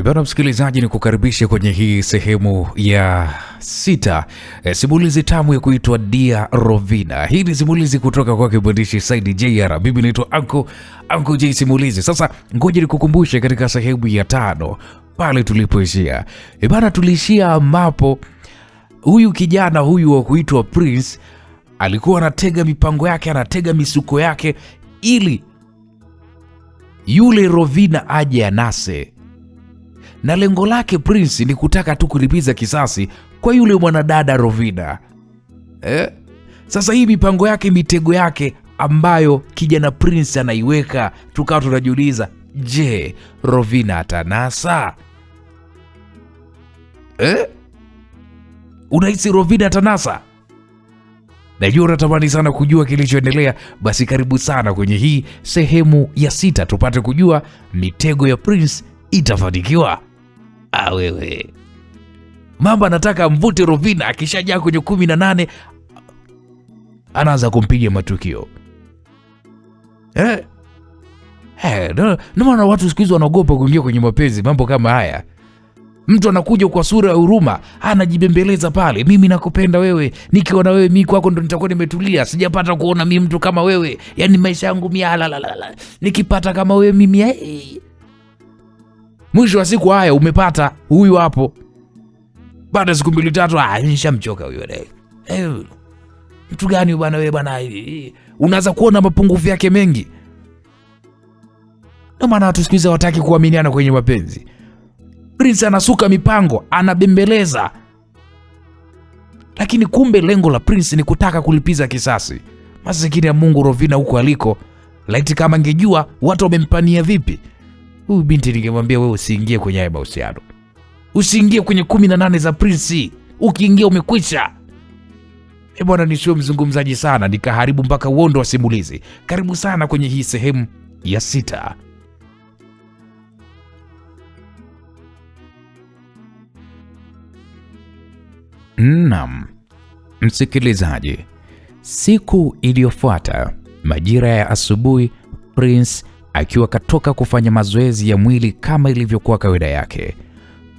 Bwana msikilizaji, ni kukaribisha kwenye hii sehemu ya 6, simulizi tamu ya kuitwa Dia Rovina. Hii ni simulizi kutoka kwa mwandishi Said JR. Mimi naitwa Uncle J Simulizi. Sasa ngoja nikukumbushe katika sehemu ya 5 pale tulipoishia. Bwana, tuliishia ambapo huyu kijana huyu wa kuitwa Prince alikuwa anatega mipango yake, anatega misuko yake ili yule Rovina aje anase. Na lengo lake Prince ni kutaka tu kulipiza kisasi kwa yule mwanadada Rovina. Sasa hii mipango yake, mitego yake ambayo kijana Prince anaiweka, tukawa tunajiuliza, je, Rovina atanasa? Unahisi Rovina atanasa? Najua unatamani sana kujua kilichoendelea. Basi karibu sana kwenye hii sehemu ya 6 tupate kujua mitego ya Prince itafanikiwa. Wewe mamba anataka mvute Rovina, akishajaa kwenye 18 anaanza kumpiga matukio. Maana watu siku hizi wanaogopa kuingia kwenye mapenzi. Mambo kama haya, mtu anakuja kwa sura ya huruma, anajibembeleza pale, mimi nakupenda wewe, nikiwa na wewe mimi kwako ndo nitakuwa nimetulia, sijapata kuona mimi mtu kama wewe, yani maisha yangu nikipata kama wewe mimi. Mwisho wa siku haya umepata huyu hapo, baada ya siku 2-3 nishamchoka huyo. Mtu gani bwana wewe bwana? Unaanza kuona mapungufu yake mengi. Ndio maana watu siku hizi hawataki kuaminiana kwenye mapenzi. Prince anasuka mipango, anabembeleza, lakini kumbe lengo la Prince ni kutaka kulipiza kisasi. Masikini ya Mungu, Rovina huko aliko, laiti kama angejua watu wamempania vipi. Huyu binti ningemwambia, wewe usiingie kwenye haya mahusiano, usiingie kwenye 18 za Prince. Ukiingia umekwisha. Bwana, nisio mzungumzaji sana nikaharibu mpaka uondo wa simulizi. Karibu sana kwenye hii sehemu ya 6. Naam, msikilizaji, siku iliyofuata majira ya asubuhi, Prince akiwa katoka kufanya mazoezi ya mwili kama ilivyokuwa kawaida yake.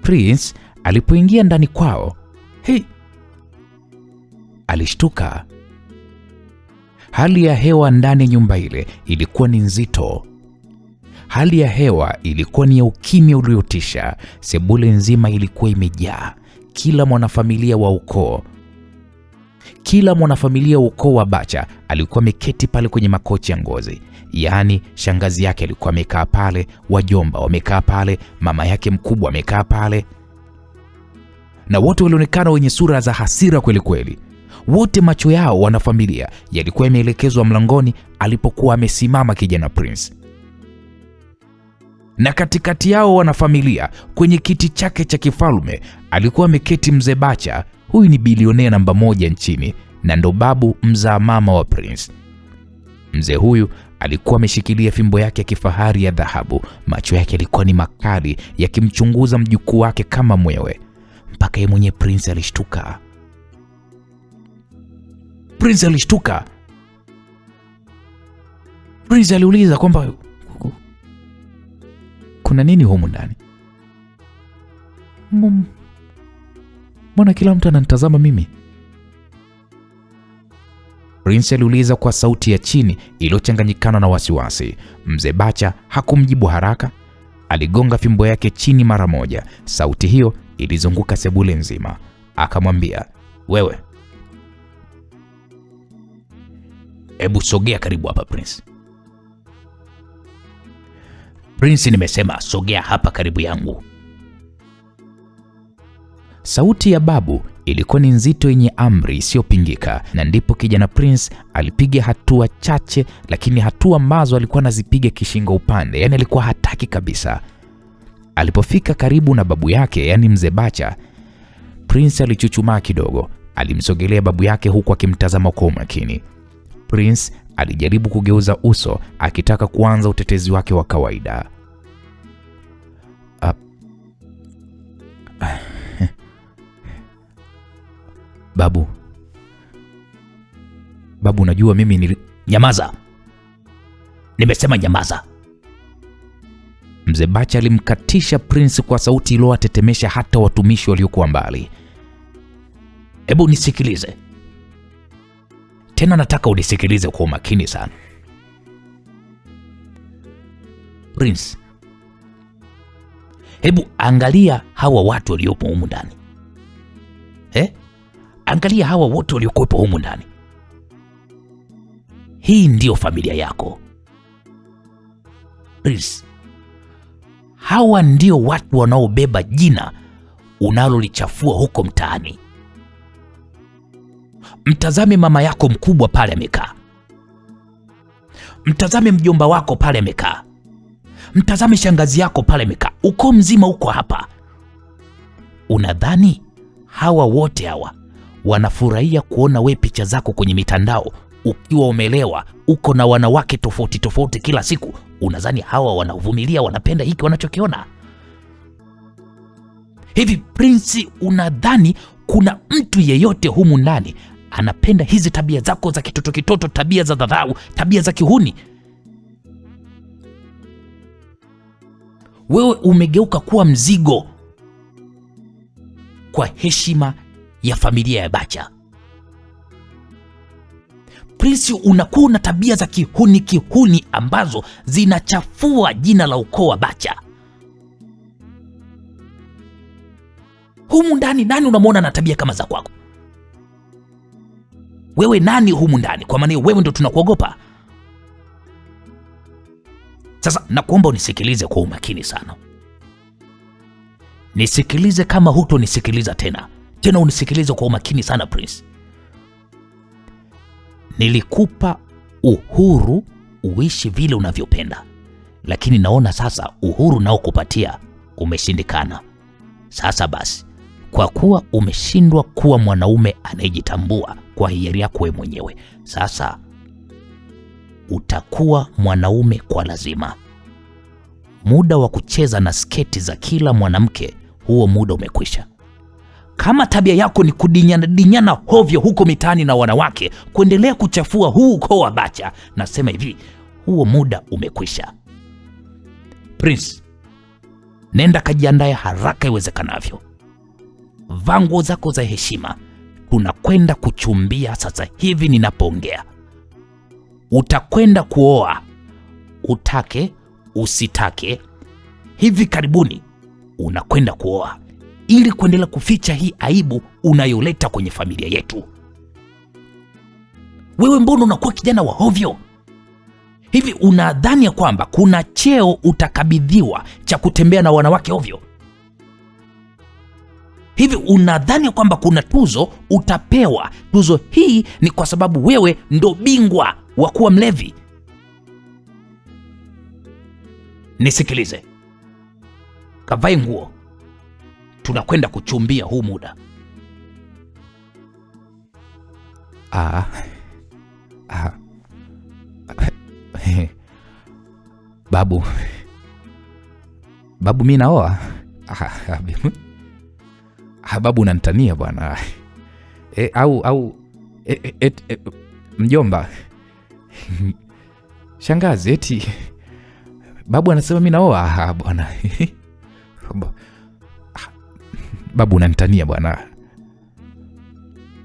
Prince alipoingia ndani kwao, alishtuka. Hali ya hewa ndani ya nyumba ile ilikuwa ni nzito. Hali ya hewa ilikuwa ni ya ukimya uliotisha. Sebule nzima ilikuwa imejaa. Kila mwanafamilia wa ukoo wa Bacha alikuwa ameketi pale kwenye makochi ya ngozi. Yaani shangazi yake alikuwa amekaa pale, wajomba wamekaa pale, mama yake mkubwa amekaa pale. Na wote walionekana wenye sura za hasira kweli kweli. Wote macho yao wanafamilia yalikuwa yameelekezwa mlangoni alipokuwa amesimama kijana Prince. Na katikati yao wanafamilia, kwenye kiti chake cha kifalme, alikuwa ameketi mzee Bacha. Huyu ni bilionea namba 1 nchini na ndo babu mzaa mama wa Prince. Mzee huyu alikuwa ameshikilia fimbo yake ya kifahari ya dhahabu. Macho yake yalikuwa ni makali, yakimchunguza mjukuu wake kama mwewe. Mpaka yeye mwenye Prince alishtuka. Prince aliuliza kwamba kuna nini humu ndani? Mbona kila mtu ananitazama mimi? Prince aliuliza kwa sauti ya chini iliyochanganyikana na wasiwasi. Mzee Bacha hakumjibu haraka. Aligonga fimbo yake chini mara moja. Sauti hiyo ilizunguka sebule nzima. Akamwambia, wewe, hebu sogea karibu hapa Prince. Prince, nimesema sogea hapa karibu yangu. Sauti ya babu ilikuwa ni nzito, yenye amri isiyopingika. Na ndipo kijana Prince alipiga hatua chache, lakini hatua ambazo alikuwa anazipiga kishingo upande, yani alikuwa hataki kabisa. Alipofika karibu na babu yake, yani mzee Bacha, Prince alichuchumaa kidogo. Alimsogelea babu yake huku akimtazama kwa umakini. Prince alijaribu kugeuza uso akitaka kuanza utetezi wake wa kawaida. Babu, unajua mimi Nyamaza! Nimesema nyamaza! Mzee Bacha alimkatisha Prince kwa sauti iliyowatetemesha hata watumishi waliokuwa mbali. Hebu nisikilize. Tena nataka unisikilize kwa umakini sana. Prince, hebu angalia hawa watu waliopo humu ndani. Angalia hawa wote waliokuwepo humu ndani. Hii ndio familia yako. Prince, hawa ndio watu wanaobeba jina unalolichafua huko mtaani. Mtazame mama yako mkubwa pale amekaa. Mtazame mjomba wako pale amekaa. Mtazame shangazi yako pale amekaa. Uko mzima uko hapa. Unadhani hawa wote hawa wanafurahia kuona we picha zako kwenye mitandao ukiwa umelewa, uko na wanawake tofauti tofauti kila siku? Unadhani hawa wanavumilia, wanapenda hiki wanachokiona? Hivi Prince, unadhani kuna mtu yeyote humu ndani anapenda hizi tabia zako za kitoto, tabia za dharau, tabia za kihuni? Wewe umegeuka kuwa mzigo kwa heshima ya familia ya Bacha. Prince, unakuwa na tabia za kihuni ambazo zinachafua jina la ukoo wa Bacha. Humu ndani nani unamwona na tabia kama za kwako? Wewe nani humu ndani? Kwa maana wewe ndo tunakuogopa. Sasa nakuomba unisikilize kwa umakini sana. Nisikilize kama hutonisikiliza tena. Tena unisikilize kwa umakini sana Prince. Nilikupa uhuru uishi vile unavyopenda, lakini naona sasa uhuru nao kupatia umeshindikana. Sasa basi, kwa kuwa umeshindwa kuwa mwanaume anayejitambua kwa hiari yako wewe mwenyewe, sasa utakuwa mwanaume kwa lazima. Muda wa kucheza na sketi za kila mwanamke, huo muda umekwisha. Kama tabia yako ni kudinyana hovyo huko mitaani na wanawake, kuendelea kuchafua huu ukoo wa Bacha, nasema hivi, huo muda umekwisha. Prince, nenda kajiandae haraka iwezekanavyo. Vaa nguo zako za heshima. Tunakwenda kuchumbia sasa hivi ninapoongea. Utakwenda kuoa, utake usitake. Hivi karibuni unakwenda kuoa ili kuendelea kuficha hii aibu unayoleta kwenye familia yetu. Wewe mbona unakuwa kijana wa hovyo? Hivi unadhani ya kwamba kuna cheo utakabidhiwa cha kutembea na wanawake hovyo? Hivi unadhani ya kwamba kuna tuzo utapewa? Tuzo hii ni kwa sababu wewe ndo bingwa wa kuwa mlevi. Nisikilize. Kavae nguo. Tunakwenda kuchumbia huu muda. Babu mimi naoa. Babu unanitania bwana. Mjomba. Shangazi eti babu anasema mimi naoa bwana. Babu unanitania bwana.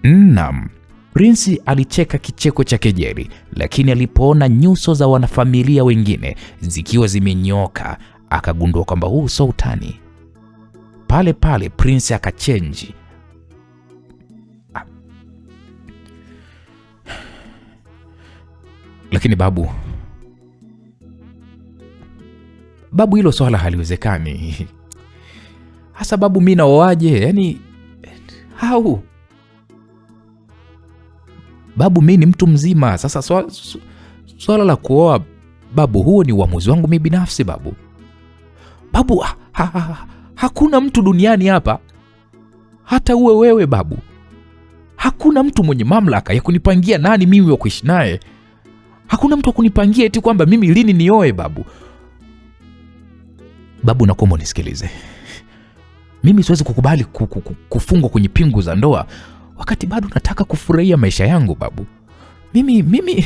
Naam. Prince alicheka kicheko cha kejeli, lakini alipoona nyuso za wanafamilia wengine zikiwa zimenyoka, akagundua kwamba huu sio utani. Pale pale Prince akachange. Lakini babu, hilo swala haliwezekani. Hasa babu, mimi naoaje? Yaani hau babu, mimi ni mtu mzima. Sasa swala la kuoa babu, huo ni uamuzi wangu mimi binafsi babu. Babu, hakuna mtu duniani hapa, hata uwe wewe babu, hakuna mtu mwenye mamlaka ya kunipangia nani mimi wa kuishi naye. Hakuna mtu kunipangia eti kwamba mimi lini nioe babu. Babu, nakuomba unisikilize. Mimi siwezi kukubali kufungwa kwenye pingu za ndoa wakati bado nataka kufurahia maisha yangu babu. Mimi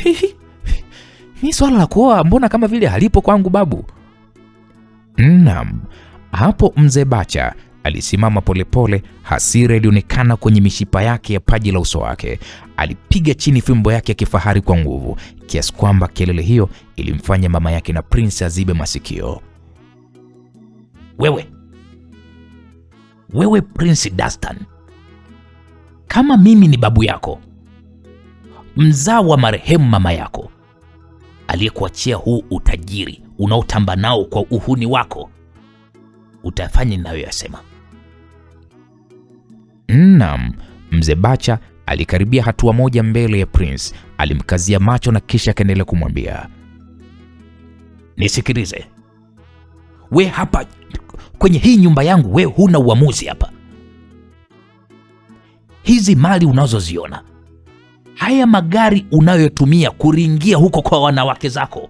swala la kuoa mbona kama vile halipo kwangu babu. Naam, hapo mzee Bacha alisimama polepole, hasira ilionekana kwenye mishipa yake ya paji la uso wake. Alipiga chini fimbo yake ya kifahari kwa nguvu, kiasi kwamba kelele hiyo ilimfanya mama yake na Prince azibe masikio. Wewe Prince Dastan, kama mimi ni babu yako, mzao wa marehemu mama yako, aliyekuachia huu utajiri unaotamba nao kwa uhuni wako, utafanya ninayoyasema. Naam, mzee Bacha alikaribia hatua moja mbele ya Prince, alimkazia macho na kisha akaendelea kumwambia, nisikilize, we hapa kwenye hii nyumba yangu, we huna uamuzi hapa. Hizi mali unazoziona, haya magari unayotumia kuringia huko kwa wanawake zako,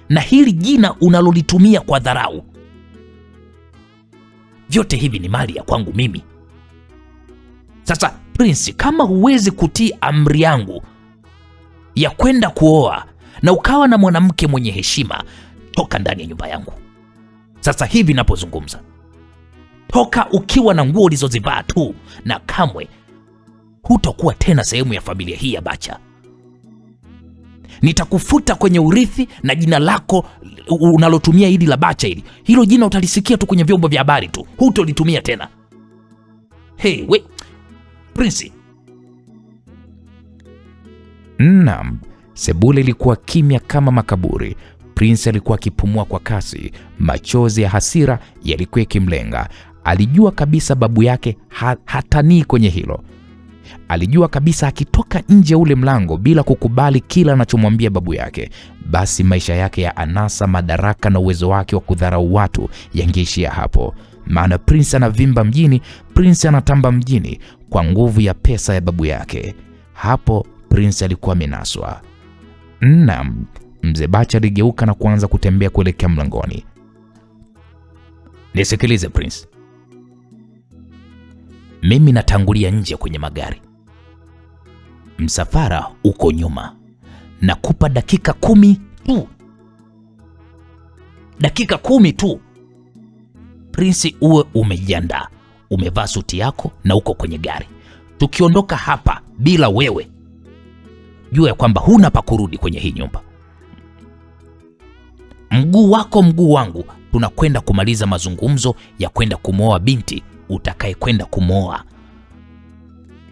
na hili jina unalolitumia kwa dharau, vyote hivi ni mali ya kwangu mimi. Sasa Prince, kama huwezi kutii amri yangu ya kwenda kuoa na ukawa na mwanamke mwenye heshima, toka ndani ya nyumba yangu sasa hivi napozungumza. Toka ukiwa na nguo ulizozivaa tu, na kamwe hutakuwa tena sehemu ya familia hii ya Bacha. Nitakufuta kwenye urithi, na jina lako unalotumia hili la Bacha hilo jina utalisikia tu kwenye vyombo vya habari tu, hutolitumia tena. We Prince. Naam, sebule ilikuwa kimya kama makaburi. Prince alikuwa akipumua kwa kasi, machozi ya hasira yalikuwa yakimlenga. Alijua kabisa babu yake hatanii kwenye hilo. Alijua kabisa akitoka nje ule mlango bila kukubali kila anachomwambia babu yake, basi maisha yake ya anasa, madaraka na uwezo wake wa kudharau watu yangeishia hapo. Maana Prince anavimba mjini, Prince anatamba mjini kwa nguvu ya pesa ya babu yake. Hapo Prince alikuwa amenaswa. Naam, mzee Bacha aligeuka na kuanza kutembea kuelekea mlangoni. Nisikilize Prince, mimi natangulia nje kwenye magari, msafara uko nyuma. Nakupa dakika 10 tu, dakika 10 tu Prince, uwe umejiandaa, umevaa suti yako na uko kwenye gari. Tukiondoka hapa bila wewe, jua ya kwamba huna pa kurudi kwenye hii nyumba. Mguu wako mguu wangu, tunakwenda kumaliza mazungumzo ya kwenda kumooa binti utakaye kwenda kumooa.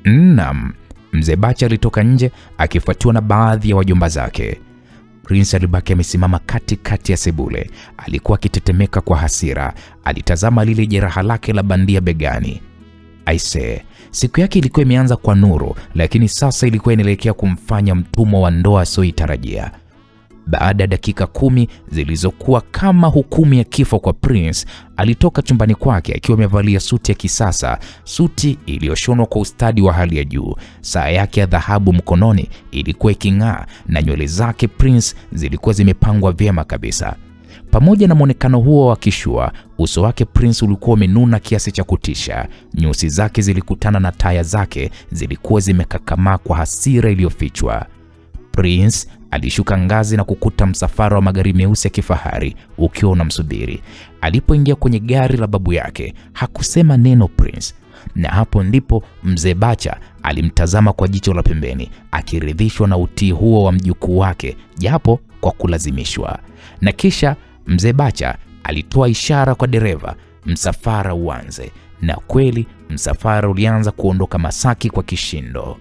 Naam, mzee Bacha alitoka nje akifuatiwa na baadhi ya wajomba zake. Prince alibaki amesimama katikati ya sebule. Alikuwa akitetemeka kwa hasira. Alitazama lile jeraha lake la bandia begani. Aise, siku yake ilikuwa imeanza kwa nuru, lakini sasa ilikuwa inaelekea kumfanya mtumwa wa ndoa asioitarajia. Baada ya dakika 10 zilizokuwa kama hukumu ya kifo kwa Prince, alitoka chumbani kwake akiwa amevalia suti ya kisasa, suti iliyoshonwa kwa ustadi wa hali ya juu. Saa yake ya dhahabu mkononi ilikuwa iking'aa, na nywele zake Prince zilikuwa zimepangwa vyema kabisa. Pamoja na muonekano huo wa kishua, uso wake Prince ulikuwa umenuna kiasi cha kutisha. Nyusi zake zilikutana na taya zake zilikuwa zimekakamaa kwa hasira iliyofichwa. Prince alishuka ngazi na kukuta msafara wa magari meusi ya kifahari ukiwa unamsubiri. Alipoingia kwenye gari la babu yake, hakusema neno Prince. Na hapo ndipo mzee Bacha alimtazama kwa jicho la pembeni, akiridhishwa na utii huo wa mjukuu wake, japo kwa kulazimishwa. Na kisha mzee Bacha alitoa ishara kwa dereva, msafara uanze. Na kweli msafara ulianza kuondoka Masaki kwa kishindo.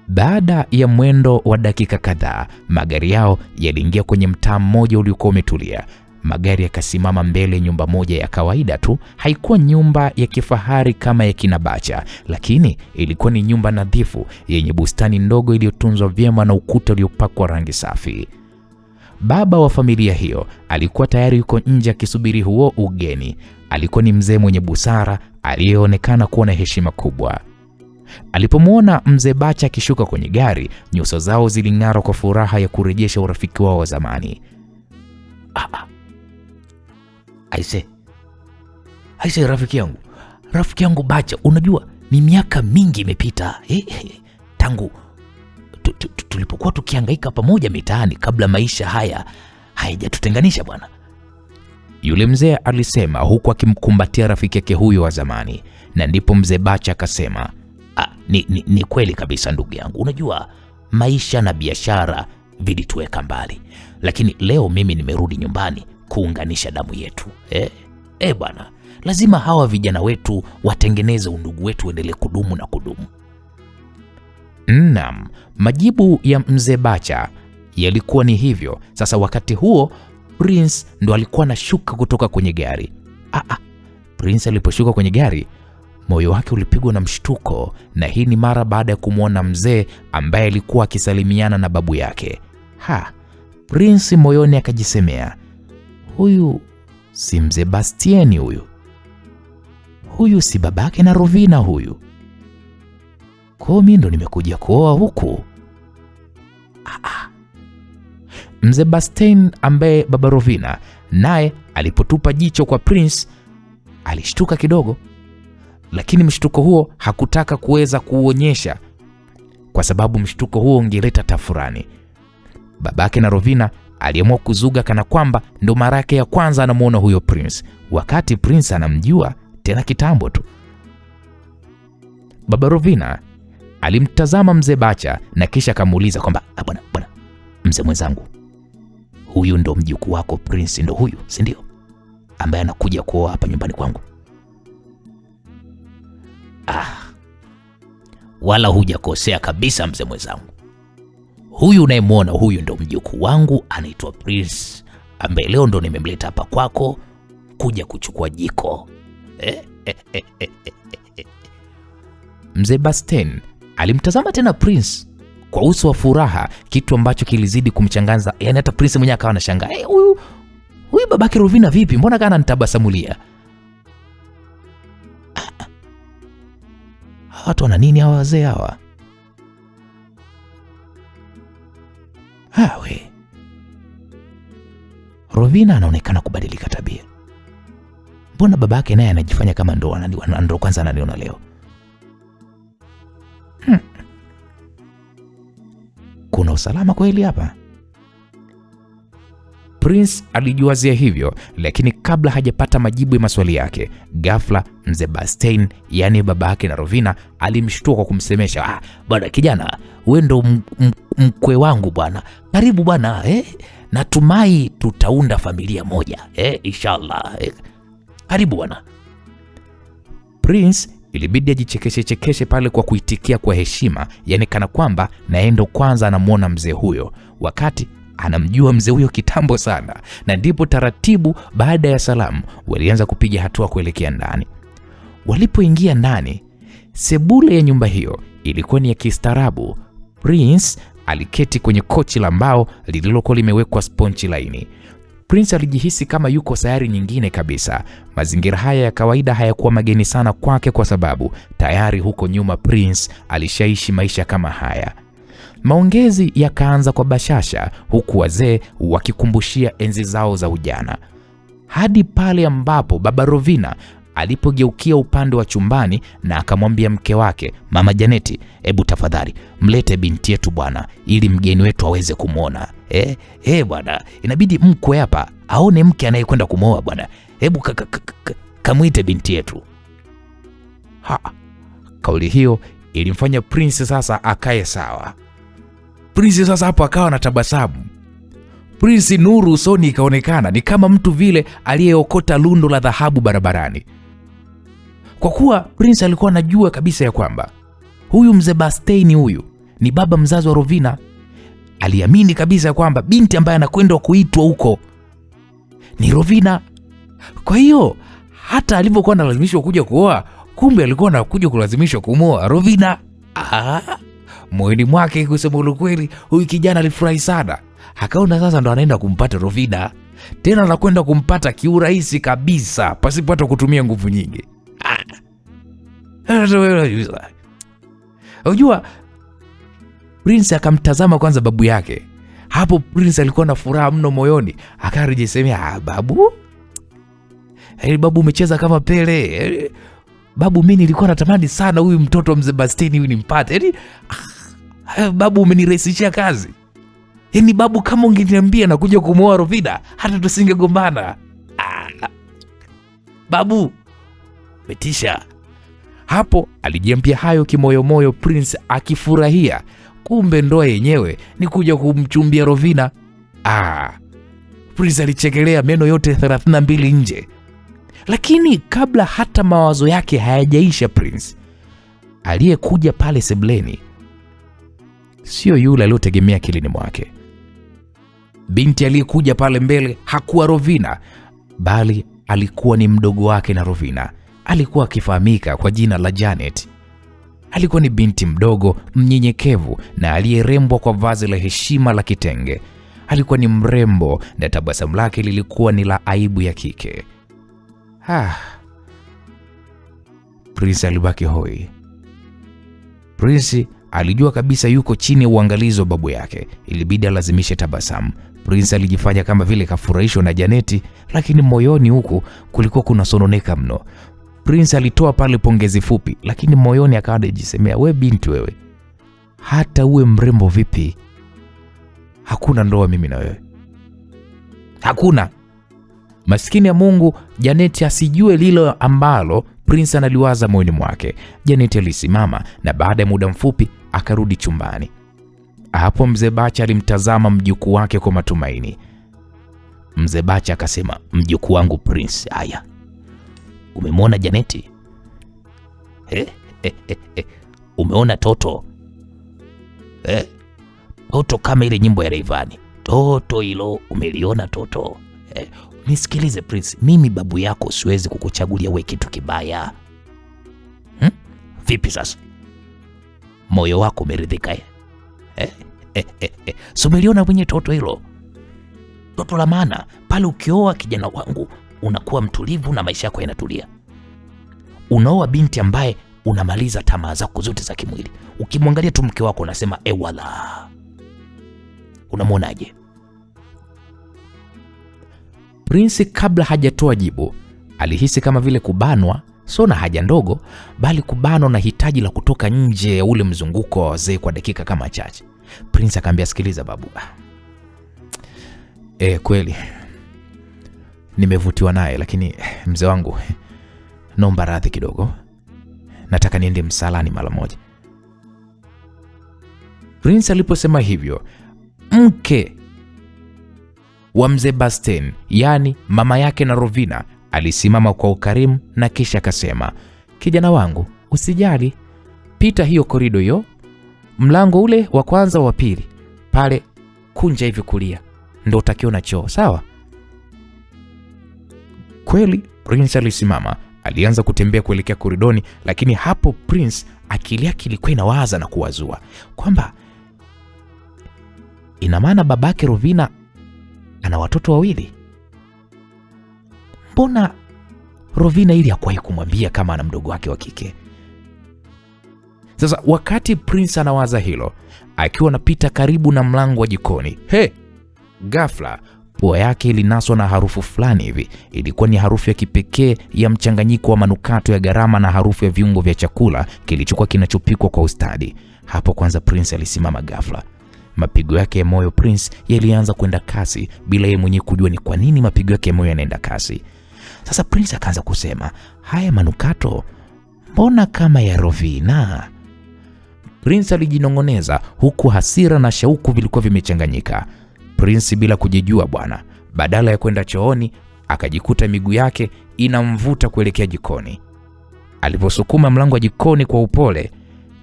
Baada ya mwendo wa dakika kadhaa, magari yao yaliingia kwenye mtaa mmoja uliokuwa umetulia. Magari yakasimama mbele ya nyumba moja ya kawaida tu. Haikuwa nyumba ya kifahari kama ya kina Bacha, lakini ilikuwa ni nyumba nadhifu yenye bustani ndogo iliyotunzwa vyema na ukuta uliopakwa rangi safi. Baba wa familia hiyo alikuwa tayari yuko nje akisubiri huo ugeni. Alikuwa ni mzee mwenye busara aliyeonekana kuwa na heshima kubwa. Alipomwona mzee Bacha akishuka kwenye gari, nyuso zao ziling'ara kwa furaha ya kurejesha urafiki wao wa zamani. Aise rafiki yangu Bacha, unajua ni miaka mingi imepita tangu tulipokuwa tukihangaika pamoja mitaani kabla maisha haya haijatutenganisha bwana, yule mzee alisema huku akimkumbatia rafiki yake huyo wa zamani. Na ndipo mzee Bacha akasema, ni kweli kabisa ndugu yangu, unajua maisha na biashara vilituweka mbali, lakini leo mimi nimerudi nyumbani kuunganisha damu yetu. Bwana, lazima hawa vijana wetu watengeneze undugu wetu uendelee kudumu na kudumu. Naam, majibu ya mzee Bacha yalikuwa ni hivyo. Sasa wakati huo Prince ndo alikuwa anashuka kutoka kwenye gari. Prince aliposhuka kwenye gari, moyo wake ulipigwa na mshtuko, na hii ni mara baada ya kumwona mzee ambaye alikuwa akisalimiana na babu yake. Prince moyoni akajisemea, huyu si mzee Bastien, huyu si babake na Rovina huyu. Kwa mimi ndo nimekuja kuoa huku. Mzee Bastien ambaye baba Rovina naye alipotupa jicho kwa Prince alishtuka kidogo, lakini mshtuko huo hakutaka kuweza kuuonyesha kwa sababu mshtuko huo ungeleta tafurani. Babake na Rovina aliamua kuzuga kana kwamba ndo mara yake ya kwanza anamuona huyo Prince, wakati Prince anamjua tena kitambo tu. Baba Rovina alimtazama mzee Bacha na kisha akamuuliza kwamba bwana mzee mwenzangu, huyu ndo mjukuu wako Prince, ndo huyu si ndio ambaye anakuja kuoa hapa nyumbani kwangu? Wala hujakosea kabisa mzee mwenzangu, huyu unayemwona huyu ndo mjukuu wangu, anaitwa Prince, ambaye leo ndo nimemleta hapa kwako kuja kuchukua jiko. Mzee Bastien alimtazama tena Prince kwa uso wa furaha, kitu ambacho kilizidi kumchangaza. Yani hata Prince mwenyewe akawa anashangaa, huyu babake Rovina vipi, mbona kana nitabasamulia? Watu wana nini hawa wazee hawa? Rovina anaonekana kubadilika tabia. Mbona babake naye anajifanya kama ndo kwanza ananiona leo? Kuna usalama kweli hapa? Prince alijuazia hivyo, lakini kabla hajapata majibu ya maswali yake, ghafla mzee Bastien, yani babake na Rovina, alimshtua kwa kumsemesha, bwana kijana, wewe ndo mkwe wangu bwana, karibu bwana, natumai tutaunda familia moja, inshallah, karibu bwana. Prince ilibidi ajichekeshe pale kwa kuitikia kwa heshima, yani kana kwamba naendo kwanza anamuona mzee huyo, wakati anamjua mzee huyo kitambo sana. Na ndipo taratibu baada ya salamu walianza kupiga hatua kuelekea ndani. Walipoingia ndani, sebule ya nyumba hiyo ilikuwa ni ya kistaarabu. Prince aliketi kwenye kochi la mbao lililokuwa limewekwa sponchi laini. Prince alijihisi kama yuko sayari nyingine kabisa. Mazingira haya ya kawaida hayakuwa mageni sana kwake kwa sababu tayari huko nyuma Prince alishaishi maisha kama haya. Maongezi yakaanza kwa bashasha, huku wazee wakikumbushia enzi zao za ujana, hadi pale ambapo baba Rovina alipogeukia upande wa chumbani na akamwambia mke wake, Mama Janeti, hebu tafadhali mlete binti yetu bwana, ili mgeni wetu aweze kumwona. Bwana, inabidi mkwe hapa aone mke anayekwenda kumwoa bwana, hebu kamuite binti yetu. Kauli hiyo ilimfanya Prince sasa akae sawa. Prince sasa hapo akawa na tabasamu. Prince nuru usoni ikaonekana, ni kama mtu vile aliyeokota lundo la dhahabu barabarani. Kwa kuwa Prince alikuwa anajua kabisa ya kwamba huyu mzee Bastien huyu ni baba mzazi wa Rovina, aliamini kabisa ya kwamba binti ambaye anakwenda kuitwa huko ni Rovina. Kwa hiyo hata alivyokuwa analazimishwa kuja kuoa, kumbe alikuwa anakuja kulazimishwa kumwoa Rovina. Moyoni mwake kusema ukweli, huyu kijana alifurahi sana. Akaona sasa ndo anaenda kumpata Rovina, tena anakwenda kumpata kiurahisi kabisa pasipo hata kutumia nguvu nyingi. Unajua, Prince akamtazama kwanza babu yake. Hapo Prince alikuwa na furaha mno moyoni, akarejesema, babu, babu umecheza kama Pele. Babu, mimi nilikuwa natamani sana huyu mtoto mzee Bastien huyu nimpate. Babu, umenirahisishia kazi. Yaani babu, kama ungeniambia nakuja kumwoa Rovina, hata tusingegombana. Babu, metisha. Hapo alijiambia hayo kimoyomoyo, Prince akifurahia. Kumbe ndoa yenyewe ni kuja kumchumbia Rovina. Prince alichekelea, meno yote 32 nje. Lakini kabla hata mawazo yake hayajaisha, Prince aliyekuja pale sebleni sio yule aliyotegemea kilini mwake. Binti aliyekuja pale mbele hakuwa Rovina, bali alikuwa ni mdogo wake na Rovina. Alikuwa akifahamika kwa jina la Janet. Alikuwa ni binti mdogo, mnyenyekevu na aliyerembwa kwa vazi la heshima la kitenge. Alikuwa ni mrembo na tabasamu lake lilikuwa ni la aibu ya kike. Prince alibaki hoi. Prince alijua kabisa yuko chini ya uangalizi wa babu yake. Ilibidi alazimishe tabasamu. Prince alijifanya kama vile kafurahishwa na Janeti, lakini moyoni huku kulikuwa kuna sononeka mno. Prince alitoa pale pongezi fupi, lakini moyoni akawa anajisemea, we binti wewe, hata uwe mrembo vipi, hakuna ndoa mimi na wewe. Hakuna. Maskini ya Mungu, Janeti asijue lilo ambalo Prince analiwaza moyoni mwake. Janeti alisimama na baada ya muda mfupi akarudi chumbani. Hapo Mzee Bacha alimtazama mjukuu wake kwa matumaini. Mzee Bacha akasema, mjukuu wangu Prince, haya, umemwona Janeti? Umeona toto? Toto kama ile nyimbo ya Rayvanny. Toto hilo, umeliona toto? Nisikilize Prince, mimi babu yako siwezi kukuchagulia we kitu kibaya. Vipi sasa? Moyo wako umeridhika? So umeliona mwenye toto hilo? Toto la maana. Pale ukioa kijana wangu unakuwa mtulivu na maisha yako yanatulia. Unaoa binti ambaye unamaliza tamaa zako zote za kimwili. Ukimwangalia tu mke wako unasema wala. Unamwonaje? Prince kabla hajatoa jibu alihisi kama vile kubanwa, sio na haja ndogo, bali kubanwa na hitaji la kutoka nje ya ule mzunguko wa wazee kwa dakika kama chache. Prince akamwambia, sikiliza babu, kweli nimevutiwa naye, lakini mzee wangu, naomba radhi kidogo, nataka niende msalani mara moja. Prince aliposema hivyo, mke wa Mzee Bastien, yani mama yake na Rovina, alisimama kwa ukarimu na kisha akasema, kijana wangu, usijali, pita hiyo korido hiyo, mlango ule wa kwanza wa pili, pale kunja hivi kulia, ndio utakiona choo, sawa? Kweli Prince alisimama, alianza kutembea kuelekea koridoni, lakini hapo Prince akili yake ilikuwa inawaza na kuwazua kwamba ina maana babake Rovina ana watoto wawili. Mbona Rovina ili hakuwahi kumwambia kama ana mdogo wake wa kike? Sasa wakati Prince anawaza hilo, akiwa anapita karibu na mlango wa jikoni, ghafla pua yake ilinaswa na harufu fulani hivi. Ilikuwa ni harufu ya kipekee ya mchanganyiko wa manukato ya gharama na harufu ya viungo vya chakula kilichokuwa kinachopikwa kwa ustadi. Hapo kwanza Prince alisimama ghafla. Mapigo yake ya moyo Prince yalianza kwenda kasi bila yeye mwenyewe kujua ni kwa nini mapigo yake ya moyo yanaenda kasi. Sasa Prince akaanza kusema, haya manukato mbona kama ya Rovina? Prince alijinongoneza huku hasira na shauku vilikuwa vimechanganyika. Prince bila kujijua bwana, badala ya kwenda chooni akajikuta miguu yake inamvuta kuelekea jikoni. Aliposukuma mlango wa jikoni kwa upole,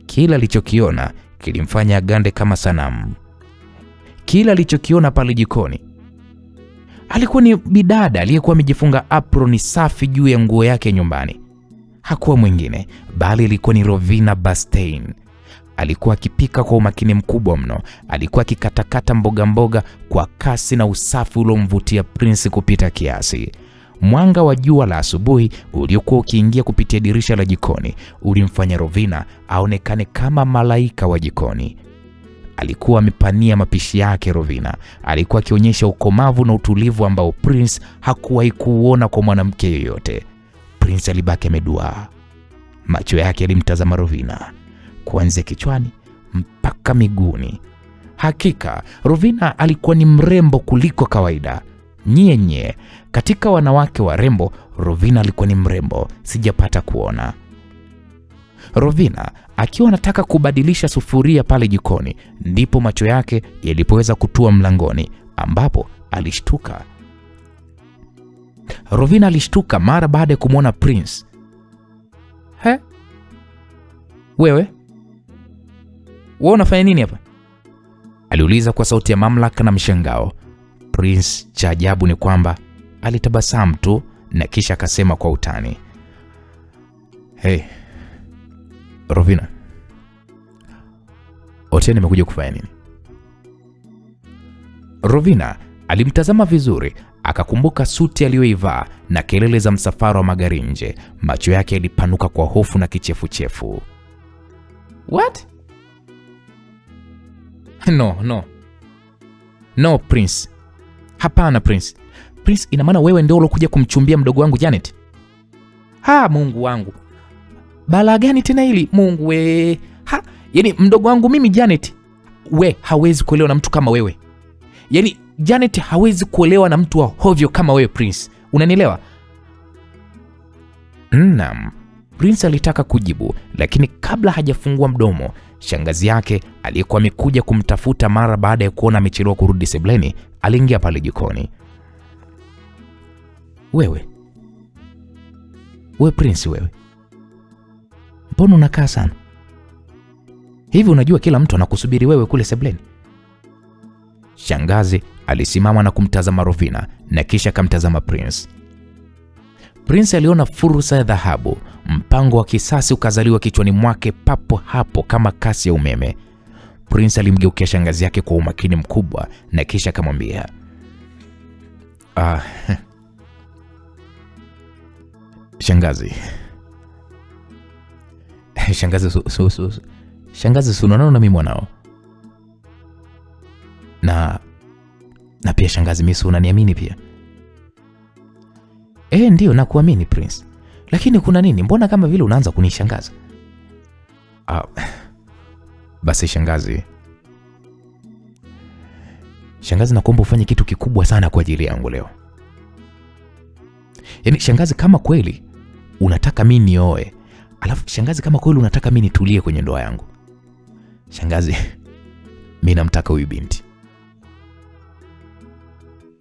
kila alichokiona kilimfanya agande kama sanamu. Kila alichokiona pale jikoni alikuwa ni bidada aliyekuwa amejifunga apron safi juu ya nguo yake nyumbani. Hakuwa mwingine bali ilikuwa ni Rovina Bastien. Alikuwa akipika kwa umakini mkubwa mno. Alikuwa akikatakata mboga kwa kasi na usafi uliomvutia Prince kupita kiasi. Mwanga wa jua la asubuhi uliokuwa ukiingia kupitia dirisha la jikoni ulimfanya Rovina aonekane kama malaika wa jikoni. Alikuwa amepania mapishi yake. Rovina alikuwa akionyesha ukomavu na utulivu ambao Prince hakuwahi kuona kwa mwanamke yoyote. Prince alibaki ameduaa. Macho yake yalimtazama Rovina kuanzia kichwani mpaka miguuni. Hakika Rovina alikuwa ni mrembo kuliko kawaida. Nyenye, katika wanawake warembo, Rovina alikuwa ni mrembo sijapata kuona. Rovina akiwa anataka kubadilisha sufuria pale jikoni, ndipo macho yake yalipoweza kutua mlangoni, ambapo alishtuka. Rovina alishtuka mara baada ya kumwona Prince. Wewe unafanya nini hapa? Aliuliza kwa sauti ya mamlaka na mshangao. Prince, cha ajabu ni kwamba alitabasamu tu na kisha akasema kwa utani, hey Rovina, Otieno amekuja kufanya nini? Rovina alimtazama vizuri, akakumbuka suti aliyoivaa na kelele za msafara wa magari nje. Macho yake yalipanuka kwa hofu na kichefuchefu. What? No Prince. Hapana Prince. Prince, ina maana wewe ndio ulokuja kumchumbia mdogo wangu Janet? Mungu wangu. Balaa gani tena hili? Mungu we. Yaani mdogo wangu mimi Janet, hawezi kuelewa na mtu kama wewe. Yaani Janet hawezi kuelewa na mtu wa hovyo kama wewe Prince. Unanielewa? Naam. Prince alitaka kujibu, lakini kabla hajafungua mdomo, shangazi yake aliyekuwa amekuja kumtafuta mara baada ya kuona amechelewa kurudi sebleni, aliingia pale jikoni. Wewe Prince, mbona unakaa sana hivi? Unajua kila mtu anakusubiri wewe kule sebleni. Shangazi alisimama na kumtazama Rovina na kisha akamtazama Prince. Prince aliona fursa ya dhahabu. Mpango wa kisasi ukazaliwa kichwani mwake papo hapo kama kasi ya umeme. Prince alimgeukia shangazi yake kwa umakini mkubwa na kisha akamwambia, Shangazi, unaona na mimi mwanao. Na pia shangazi, mimi unaniamini pia? Ndio nakuamini Prince. Lakini kuna nini? Mbona kama vile unaanza kunishangaza? Basi shangazi, nakuomba ufanye kitu kikubwa sana kwa ajili yangu leo. Yaani shangazi, kama kweli unataka mimi nioe, alafu shangazi, kama kweli unataka mimi nitulie kwenye ndoa yangu, shangazi, mimi namtaka huyu binti.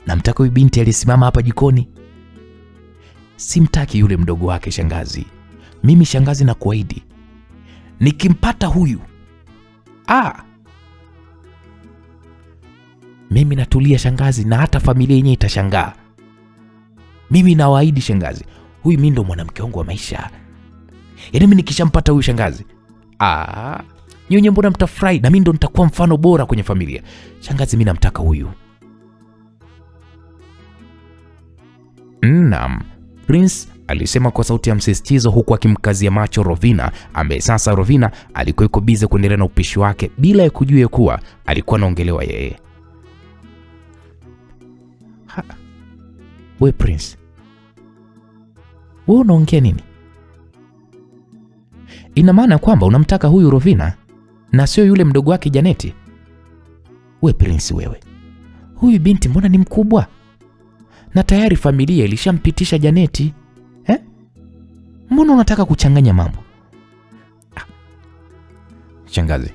Namtaka huyu binti alisimama hapa jikoni. Simtaki yule mdogo wake shangazi. Mimi shangazi, na kuahidi nikimpata huyu, mimi natulia shangazi, na hata familia yenyewe itashangaa. Mimi nawaahidi shangazi, huyu mimi ndo mwanamke wangu wa maisha. Yaani mimi nikishampata huyu shangazi, nyinyi mbona mtafurahi, na mimi ndo nitakuwa mfano bora kwenye familia. Shangazi, mimi namtaka huyu. Naam, Prince alisema kwa sauti ya msisitizo, huku akimkazia macho Rovina, ambaye sasa Rovina alikuwa yuko bize kuendelea na upishi wake bila ya kujua kuwa alikuwa anaongelewa yeye. We Prince, wewe unaongea nini? Ina maana kwamba unamtaka huyu Rovina na sio yule mdogo wake Janeti? We Prince, huyu binti mbona ni mkubwa, na tayari familia ilishampitisha Janeti. Mbona unataka kuchanganya mambo? Shangazi,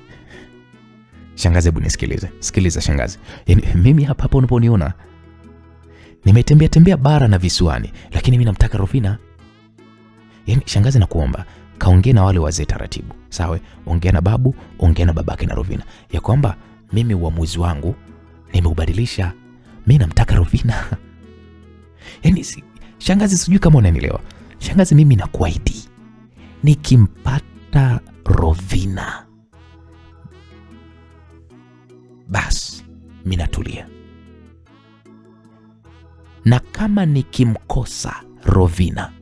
hebu nisikilize. Sikiliza shangazi. Yaani mimi hapa unaponiona nimetembea bara na visiwani, lakini mimi namtaka Rovina. Yaani shangazi, nakuomba kaongea na wale wazee taratibu. Sawa? Ongea na babu, ongea na babake na Rovina, ya kwamba mimi uamuzi wangu nimeubadilisha. Mimi namtaka Rovina. Yaani shangazi, sijui kama unanielewa. Shangazi, mimi nakuahidi nikimpata Rovina, basi mimi natulia. Na kama nikimkosa Rovina,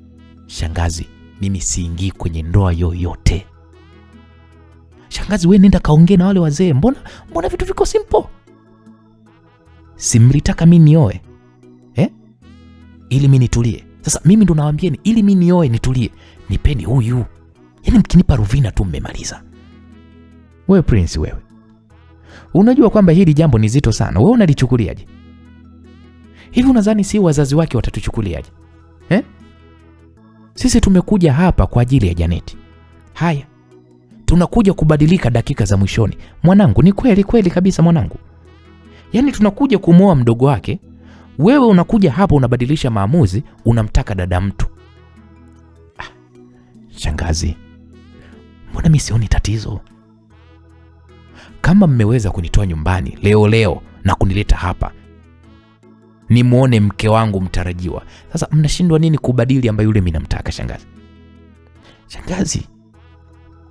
shangazi, mimi siingii kwenye ndoa yoyote. Shangazi, wewe nenda kaongea na wale wazee. Mbona vitu viko simple? Simlitaka mimi nioe ili mimi nitulie. Sasa mimi ndo nawaambieni, ili mimi nioe nitulie, nipeni huyu. Yaani mkinipa Rovina tu mmemaliza. Wewe Prince, unajua kwamba hili jambo ni zito sana. Wewe unalichukuliaje? Hivi unadhani si wazazi wake watatuchukuliaje? Sisi tumekuja hapa kwa ajili ya Janeti. Haya, tunakuja kubadilika dakika za mwishoni. Mwanangu, ni kweli kabisa mwanangu. Yaani tunakuja kumwoa mdogo wake, wewe unakuja hapa unabadilisha maamuzi, unamtaka dada mtu. Shangazi, mbona mimi sioni tatizo? Kama mmeweza kunitoa nyumbani leo na kunileta hapa nimuone mke wangu mtarajiwa, sasa mnashindwa nini kubadili ambaye yule mimi namtaka? Shangazi,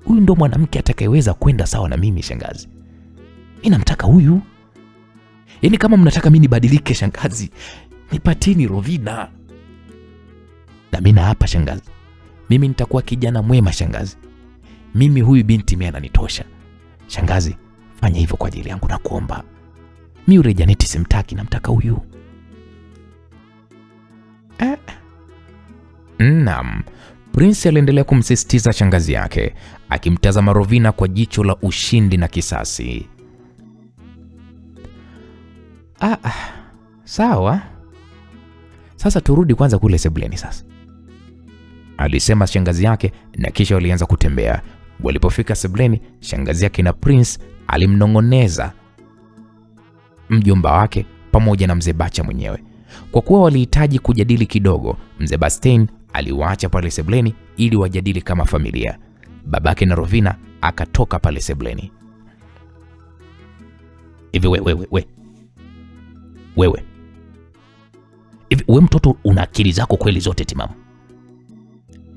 huyu ndo mwanamke atakayeweza kwenda sawa na mimi shangazi. Mimi namtaka huyu. Yaani kama mnataka mimi nibadilike shangazi, nipateni Rovina. Na mimi hapa shangazi, mimi nitakuwa kijana mwema shangazi. Mimi huyu binti mimi ananitosha. Shangazi, fanya hivyo kwa ajili yangu nakuomba. Mimi yule Janeti simtaki, namtaka huyu. Naam. Prince aliendelea kumsisitiza shangazi yake, akimtazama Rovina kwa jicho la ushindi na kisasi. Sawa. Sasa turudi kwanza kule sebuleni sasa, alisema shangazi yake, na kisha walianza kutembea. Walipofika sebuleni, shangazi yake na Prince alimnong'oneza mjomba wake pamoja na mzee Bacha mwenyewe. Kwa kuwa walihitaji kujadili kidogo, mzee Bastein aliwaacha pale sebuleni ili wajadili kama familia. Babake na Rovina akatoka pale sebuleni. Hivi wewe mtoto, una akili zako kweli zote timamu?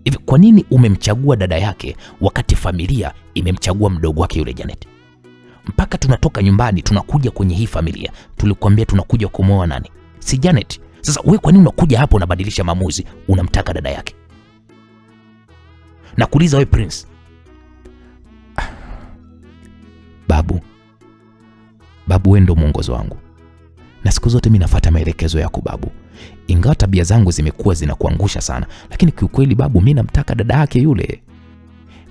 Hivi kwa nini umemchagua dada yake wakati familia imemchagua mdogo wake yule Janeti? Mpaka tunatoka nyumbani tunakuja kwenye hii familia, tulikwambia tunakuja kumwoa nani? Si Janeti. Sasa wewe kwa nini unakuja hapo unabadilisha maamuzi, unamtaka dada yake? Nakuuliza wewe Prince. Babu wewe ndo mwongozo wangu, na siku zote mimi nafuata maelekezo yako babu. Ingawa tabia zangu zimekuwa zinakuangusha sana, lakini kiukweli babu, mimi namtaka dada yake yule.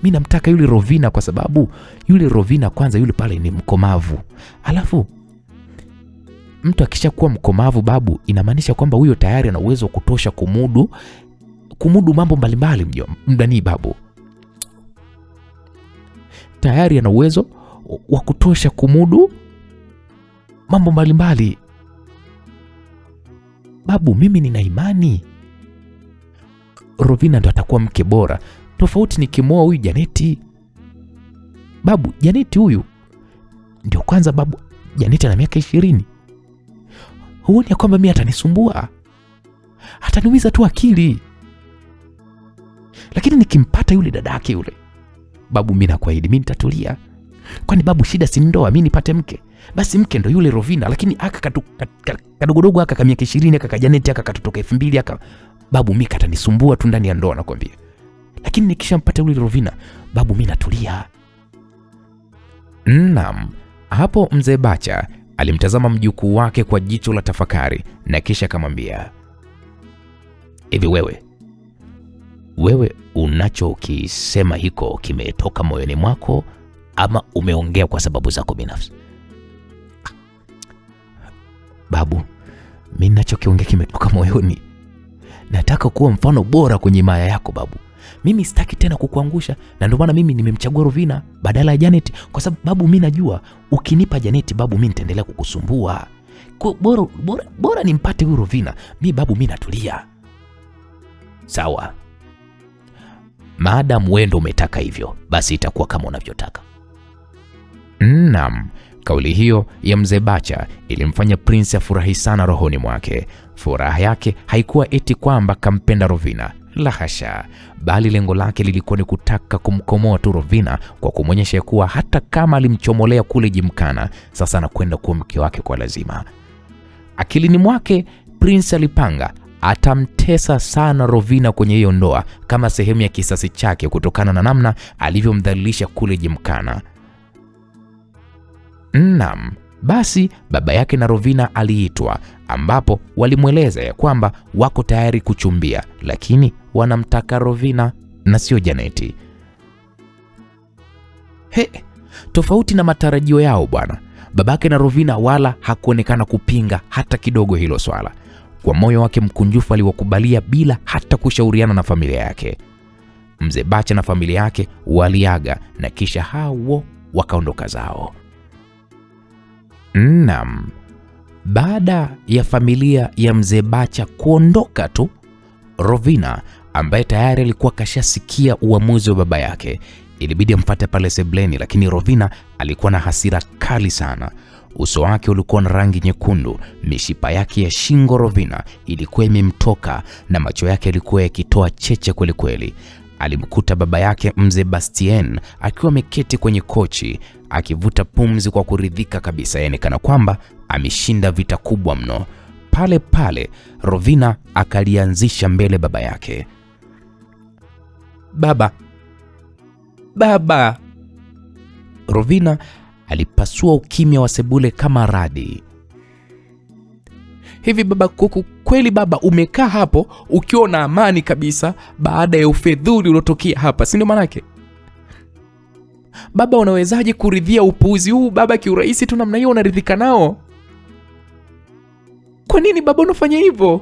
Mimi namtaka yule Rovina kwa sababu yule Rovina kwanza yule pale ni mkomavu. Alafu mtu akishakuwa mkomavu babu, inamaanisha kwamba huyo tayari ana uwezo wa kutosha kumudu mambo mbalimbali mdani babu. Tayari ana uwezo wa kutosha kumudu mambo mbalimbali. Babu, mimi nina imani Rovina ndo atakuwa mke bora, tofauti nikimoa huyu Janeti. Babu, Janeti huyu ndio kwanza babu, Janeti ana miaka 20. Huoni kwamba mimi atanisumbua? Ataniumiza tu akili. Lakini nikimpata yule dadake yule, babu, mimi nakuahidi mimi nitatulia. Kwani babu, shida si ndoa, mimi nipate mke? Basi mke ndo yule Rovina, lakini aka kadogodogo aka miaka 20 aka Janeti aka katotoka 2000 aka babu, mimi katanisumbua tu ndani ya ndoa nakwambia. Lakini nikishampata yule Rovina, babu, mimi natulia. Naam. Hapo mzee Bacha alimtazama mjukuu wake kwa jicho la tafakari, na kisha akamwambia, hivi wewe unachokisema hiko kimetoka moyoni mwako ama umeongea kwa sababu zako binafsi? Babu, mimi ninachokiongea kimetoka moyoni. Nataka kuwa mfano bora kwenye maya yako babu. Mimi sitaki tena kukuangusha, na ndio maana mimi nimemchagua Rovina badala ya Janeti, kwa sababu babu, mimi najua ukinipa Janeti babu, mimi nitaendelea kukusumbua. Kwa bora nimpate huyu Rovina. Mimi babu, mimi natulia. Sawa. Maadamu wewe ndio umetaka hivyo, basi itakuwa kama unavyotaka. Naam. Kauli hiyo ya mzee Bacha ilimfanya Prince afurahi sana rohoni mwake. Furaha yake haikuwa eti kwamba kampenda Rovina, la hasha, bali lengo lake lilikuwa ni kutaka kumkomoa tu Rovina kwa kumwonyesha kuwa hata kama alimchomolea kule Jimkana, sasa anakwenda kuwa mke wake kwa lazima. Akilini mwake Prince alipanga atamtesa sana Rovina kwenye hiyo ndoa kama sehemu ya kisasi chake kutokana na namna alivyomdhalilisha kule Jimkana. Naam. Basi baba yake na Rovina aliitwa, ambapo walimweleza ya kwamba wako tayari kuchumbia, lakini wanamtaka Rovina na sio Janeti. Tofauti na matarajio yao bwana, Babake na Rovina wala hakuonekana kupinga hata kidogo hilo swala. Kwa moyo wake mkunjufu aliwakubalia bila hata kushauriana na familia yake. Mzee Bacha na familia yake waliaga na kisha hao wakaondoka zao. Naam. Baada ya familia ya mzee Bacha kuondoka tu, Rovina ambaye tayari alikuwa kashasikia uamuzi wa baba yake ilibidi amfuate pale sebleni, lakini Rovina alikuwa na hasira kali sana. Uso wake ulikuwa na rangi nyekundu, mishipa yake ya shingo Rovina ilikuwa imemtoka na macho yake yalikuwa yakitoa cheche kweli kweli. Alimkuta baba yake mzee Bastien akiwa ameketi kwenye kochi akivuta pumzi kwa kuridhika kabisa, yani kana kwamba ameshinda vita kubwa mno. Pale pale Rovina akalianzisha mbele baba yake. Baba. Rovina alipasua ukimya wa sebule kama radi. Hivi baba kuku, kweli baba umekaa hapo ukiwa na amani kabisa baada ya ufedhuli uliotokea hapa, si ndio manake? Baba unawezaje kuridhia upuuzi huu baba kiurahisi tu namna hiyo, unaridhika nao? Kwa nini baba unafanya hivyo?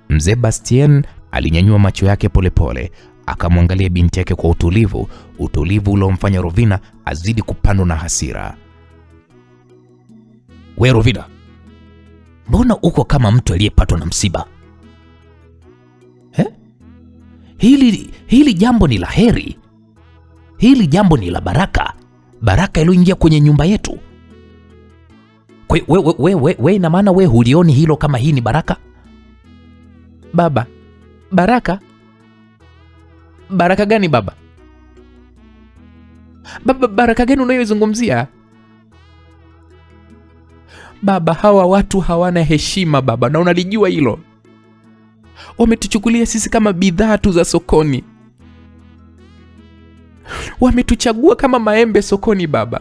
Mzee Bastien alinyanyua macho yake polepole, akamwangalia binti yake kwa utulivu uliomfanya Rovina azidi kupandwa na hasira. We Rovina, mbona uko kama mtu aliyepatwa na msiba? Hili jambo ni la heri. Hili jambo ni la baraka iliyoingia kwenye nyumba yetu. Kwa we ina maana we hulioni hilo kama hii ni baraka? Baba, baraka? Baraka gani baba? Baba, baraka gani unayozungumzia? Baba, hawa watu hawana heshima baba, na unalijua hilo. Wametuchukulia sisi kama bidhaa tu za sokoni. Wametuchagua kama maembe sokoni baba.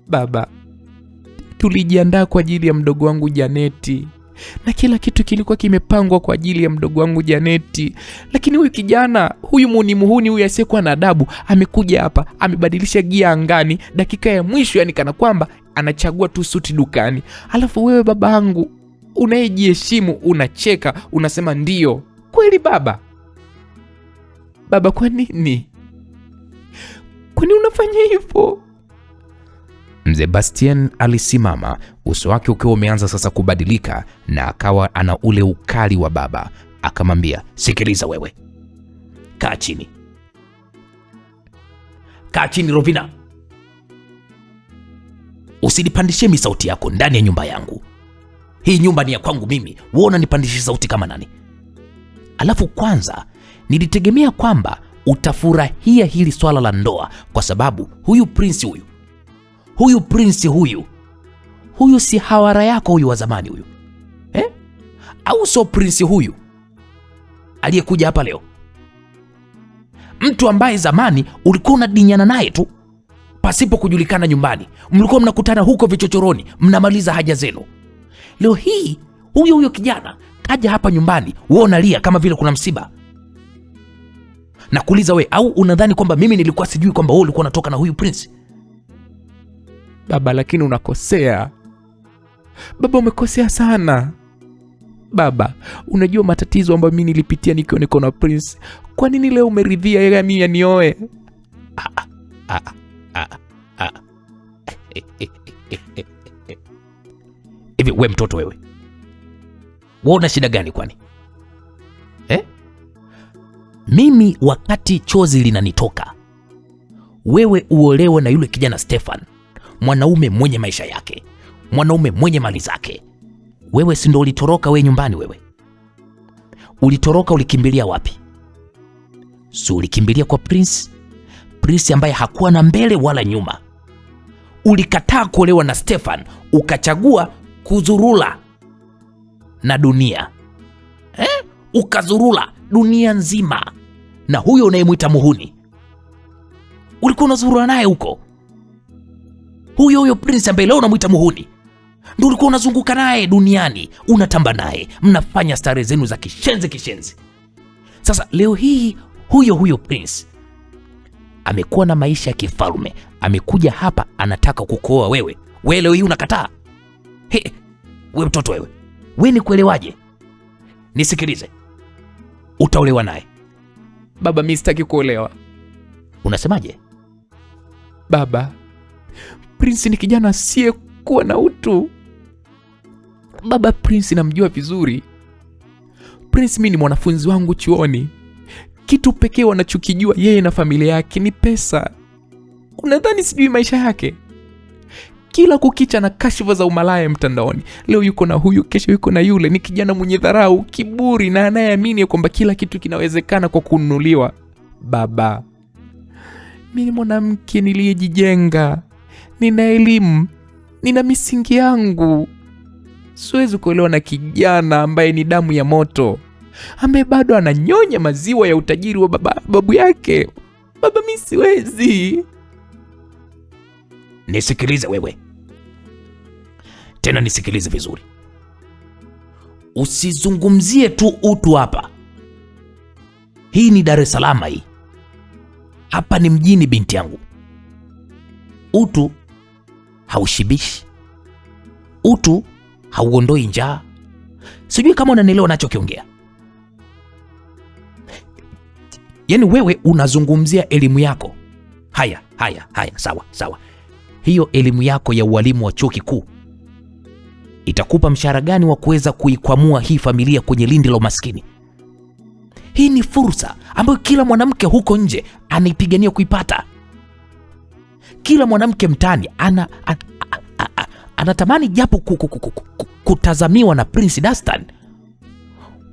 Baba, tulijiandaa kwa ajili ya mdogo wangu Janeti, na kila kitu kilikuwa kimepangwa kwa ajili ya mdogo wangu Janeti. Lakini huyu kijana, huyu muhuni huyu asiyekuwa na adabu amekuja hapa, amebadilisha gia angani dakika ya mwisho, yani kana kwamba anachagua tu suti dukani. Alafu wewe babangu unayejiheshimu unacheka, unasema ndio. Kweli baba? Baba, kwa nini? Kwani unafanya hivyo? Mzee Bastien alisimama, uso wake ukiwa umeanza sasa kubadilika na akawa ana ule ukali wa baba. Akamwambia, sikiliza wewe. Kaa chini Rovina. Usinipandishie mi sauti yako ndani ya nyumba yangu. Hii nyumba ni ya kwangu mimi. Wewe unanipandishia sauti kama nani? Alafu kwanza nilitegemea kwamba utafurahia hili swala la ndoa, kwa sababu huyu prince huyu si hawara yako huyu wa zamani huyu. Au so prince huyu aliyekuja hapa leo, mtu ambaye zamani ulikuwa unadinyana naye tu pasipo kujulikana nyumbani, mlikuwa mnakutana huko vichochoroni mnamaliza haja zenu. Leo hii huyo kijana kaja hapa nyumbani, wewe unalia kama vile kuna msiba. Na kuuliza we, au unadhani kwamba mimi nilikuwa sijui kwamba wewe ulikuwa unatoka na huyu prince? Baba, lakini unakosea. Baba, umekosea sana. Baba, unajua matatizo ambayo mimi nilipitia nikiwa niko na prince. Kwa nini leo umeridhia yeye mimi anioe? Hivi we mtoto wewe, una shida gani kwani? Mimi wakati chozi linanitoka, wewe uolewe na yule kijana Stefan, mwanaume mwenye maisha yake, mwanaume mwenye mali zake. Wewe si ndo ulitoroka we nyumbani wewe? Ulitoroka, ulikimbilia wapi? Si ulikimbilia kwa Prince ambaye hakuwa na mbele wala nyuma. Ulikataa kuolewa na Stefan, ukachagua kuzurula na dunia. Ukazurula dunia nzima na huyo unayemwita muhuni. Ulikuwa unazurula naye huko. Huyo Prince ambaye leo unamwita muhuni ndio ulikuwa unazunguka naye duniani, unatamba naye, mnafanya starehe zenu za kishenzi. Sasa leo hii huyo Prince amekuwa na maisha ya kifalme, amekuja hapa anataka kukuoa wewe. Wewe leo hii unakataa? He, wewe mtoto wewe. Wewe ni kuelewaje? Nisikilize. Utaolewa naye. Baba, mimi sitaki kuolewa. Unasemaje? Baba, Prince ni kijana asiyekuwa na utu. Baba, Prince namjua vizuri. Prince mimi ni mwanafunzi wangu chuoni. Kitu pekee wanachokijua yeye na familia yake ni pesa. Unadhani sijui maisha yake? Kila kukicha na kashfa za umalaya mtandaoni. Leo yuko na huyu, kesho yuko na yule. Ni kijana mwenye dharau, kiburi na anayeamini kwamba kila kitu kinawezekana kwa kununuliwa. Baba, mimi ni mwanamke niliyejijenga. Nina elimu, nina misingi yangu. Siwezi kuolewa na kijana ambaye ni damu ya moto, ambaye bado ananyonya maziwa ya utajiri wa babu yake. Baba, mimi siwezi. Nisikilize wewe. Tena nisikilize vizuri. Usizungumzie tu utu hapa. Hii ni Dar es Salaam hii. Hapa ni mjini binti yangu. Utu haushibishi. Utu hauondoi njaa. Sijui kama unanielewa nachokiongea. Yaani wewe unazungumzia elimu yako. Haya, sawa. Hiyo elimu yako ya ualimu wa chuo kikuu itakupa mshahara gani wa kuweza kuikwamua hii familia kwenye lindi la umaskini? Hii ni fursa ambayo kila mwanamke huko nje anaipigania kuipata. Kila mwanamke mtaani anatamani japo kutazamiwa na Prince Dastan.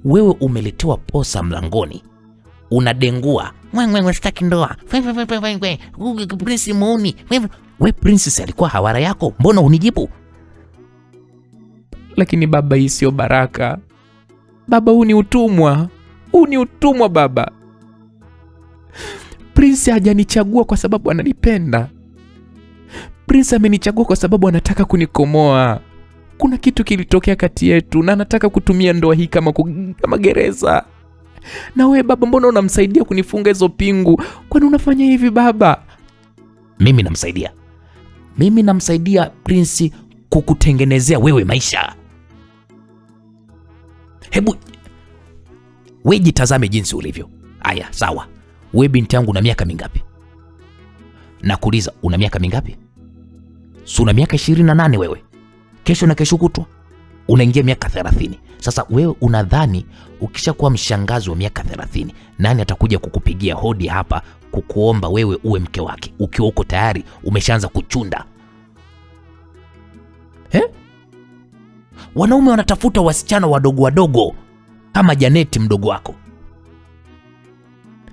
Wewe umeletewa posa mlangoni, unadengua, wewe sitaki ndoa, Prince muuni. Wewe Princess alikuwa hawara yako, mbona unijibu? Lakini baba, hii sio baraka. Baba, huu ni utumwa. Huu ni utumwa baba. Prince hajanichagua kwa sababu ananipenda. Prince amenichagua kwa sababu anataka kunikomoa. Kuna kitu kilitokea kati yetu na anataka kutumia ndoa hii kama gereza. Na wewe baba, mbona unamsaidia kunifunga hizo pingu? Kwani unafanya hivi baba? Mimi namsaidia Prince kukutengenezea wewe maisha. Hebu wewe jitazame jinsi ulivyo. Aya, sawa. Wewe binti yangu una miaka mingapi? Nakuuliza, una miaka mingapi? Si una miaka 28 wewe. Kesho na kesho kutwa unaingia miaka 30. Sasa wewe unadhani ukishakuwa mshangazi wa miaka 30, nani atakuja kukupigia hodi hapa kukuomba wewe uwe mke wake ukiwa uko tayari umeshaanza kuchunda? Wanaume wanatafuta wasichana wadogo kama Janeti mdogo wako.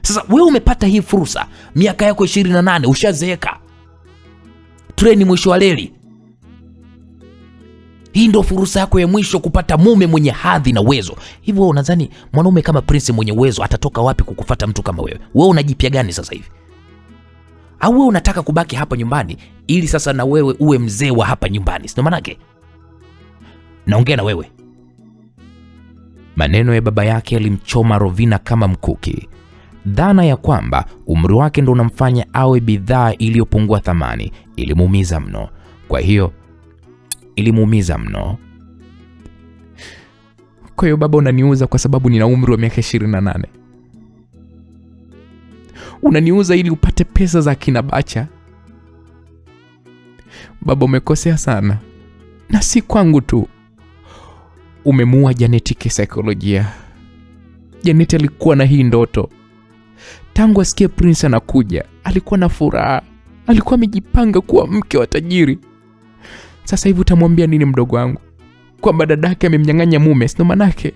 Sasa wewe umepata hii fursa, miaka yako 28, ushazeeka. Treni mwisho wa reli. Hii ndio fursa yako ya mwisho kupata mume mwenye hadhi na uwezo. Hivyo unadhani mwanaume kama Prince mwenye uwezo atatoka wapi kukufuata mtu kama wewe? Wewe unajipia gani sasa hivi? Au wewe unataka kubaki hapa nyumbani ili sasa na wewe uwe mzee wa hapa nyumbani? Sio maana yake? Naongea na wewe. Maneno ya baba yake yalimchoma Rovina kama mkuki. Dhana ya kwamba umri wake ndo unamfanya awe bidhaa iliyopungua thamani ilimuumiza mno. Kwa hiyo baba, unaniuza kwa sababu nina umri wa miaka 28. Unaniuza ili upate pesa za kina Bacha. Baba, umekosea sana. Na si kwangu tu. Umemuua Janeti kisaikolojia. Janeti alikuwa na hii ndoto. Tangu asikie Prince anakuja, alikuwa na furaha. Alikuwa amejipanga kuwa mke wa tajiri. Sasa hivi utamwambia nini mdogo wangu? Kwamba dadake amemnyang'anya mume, sio manake?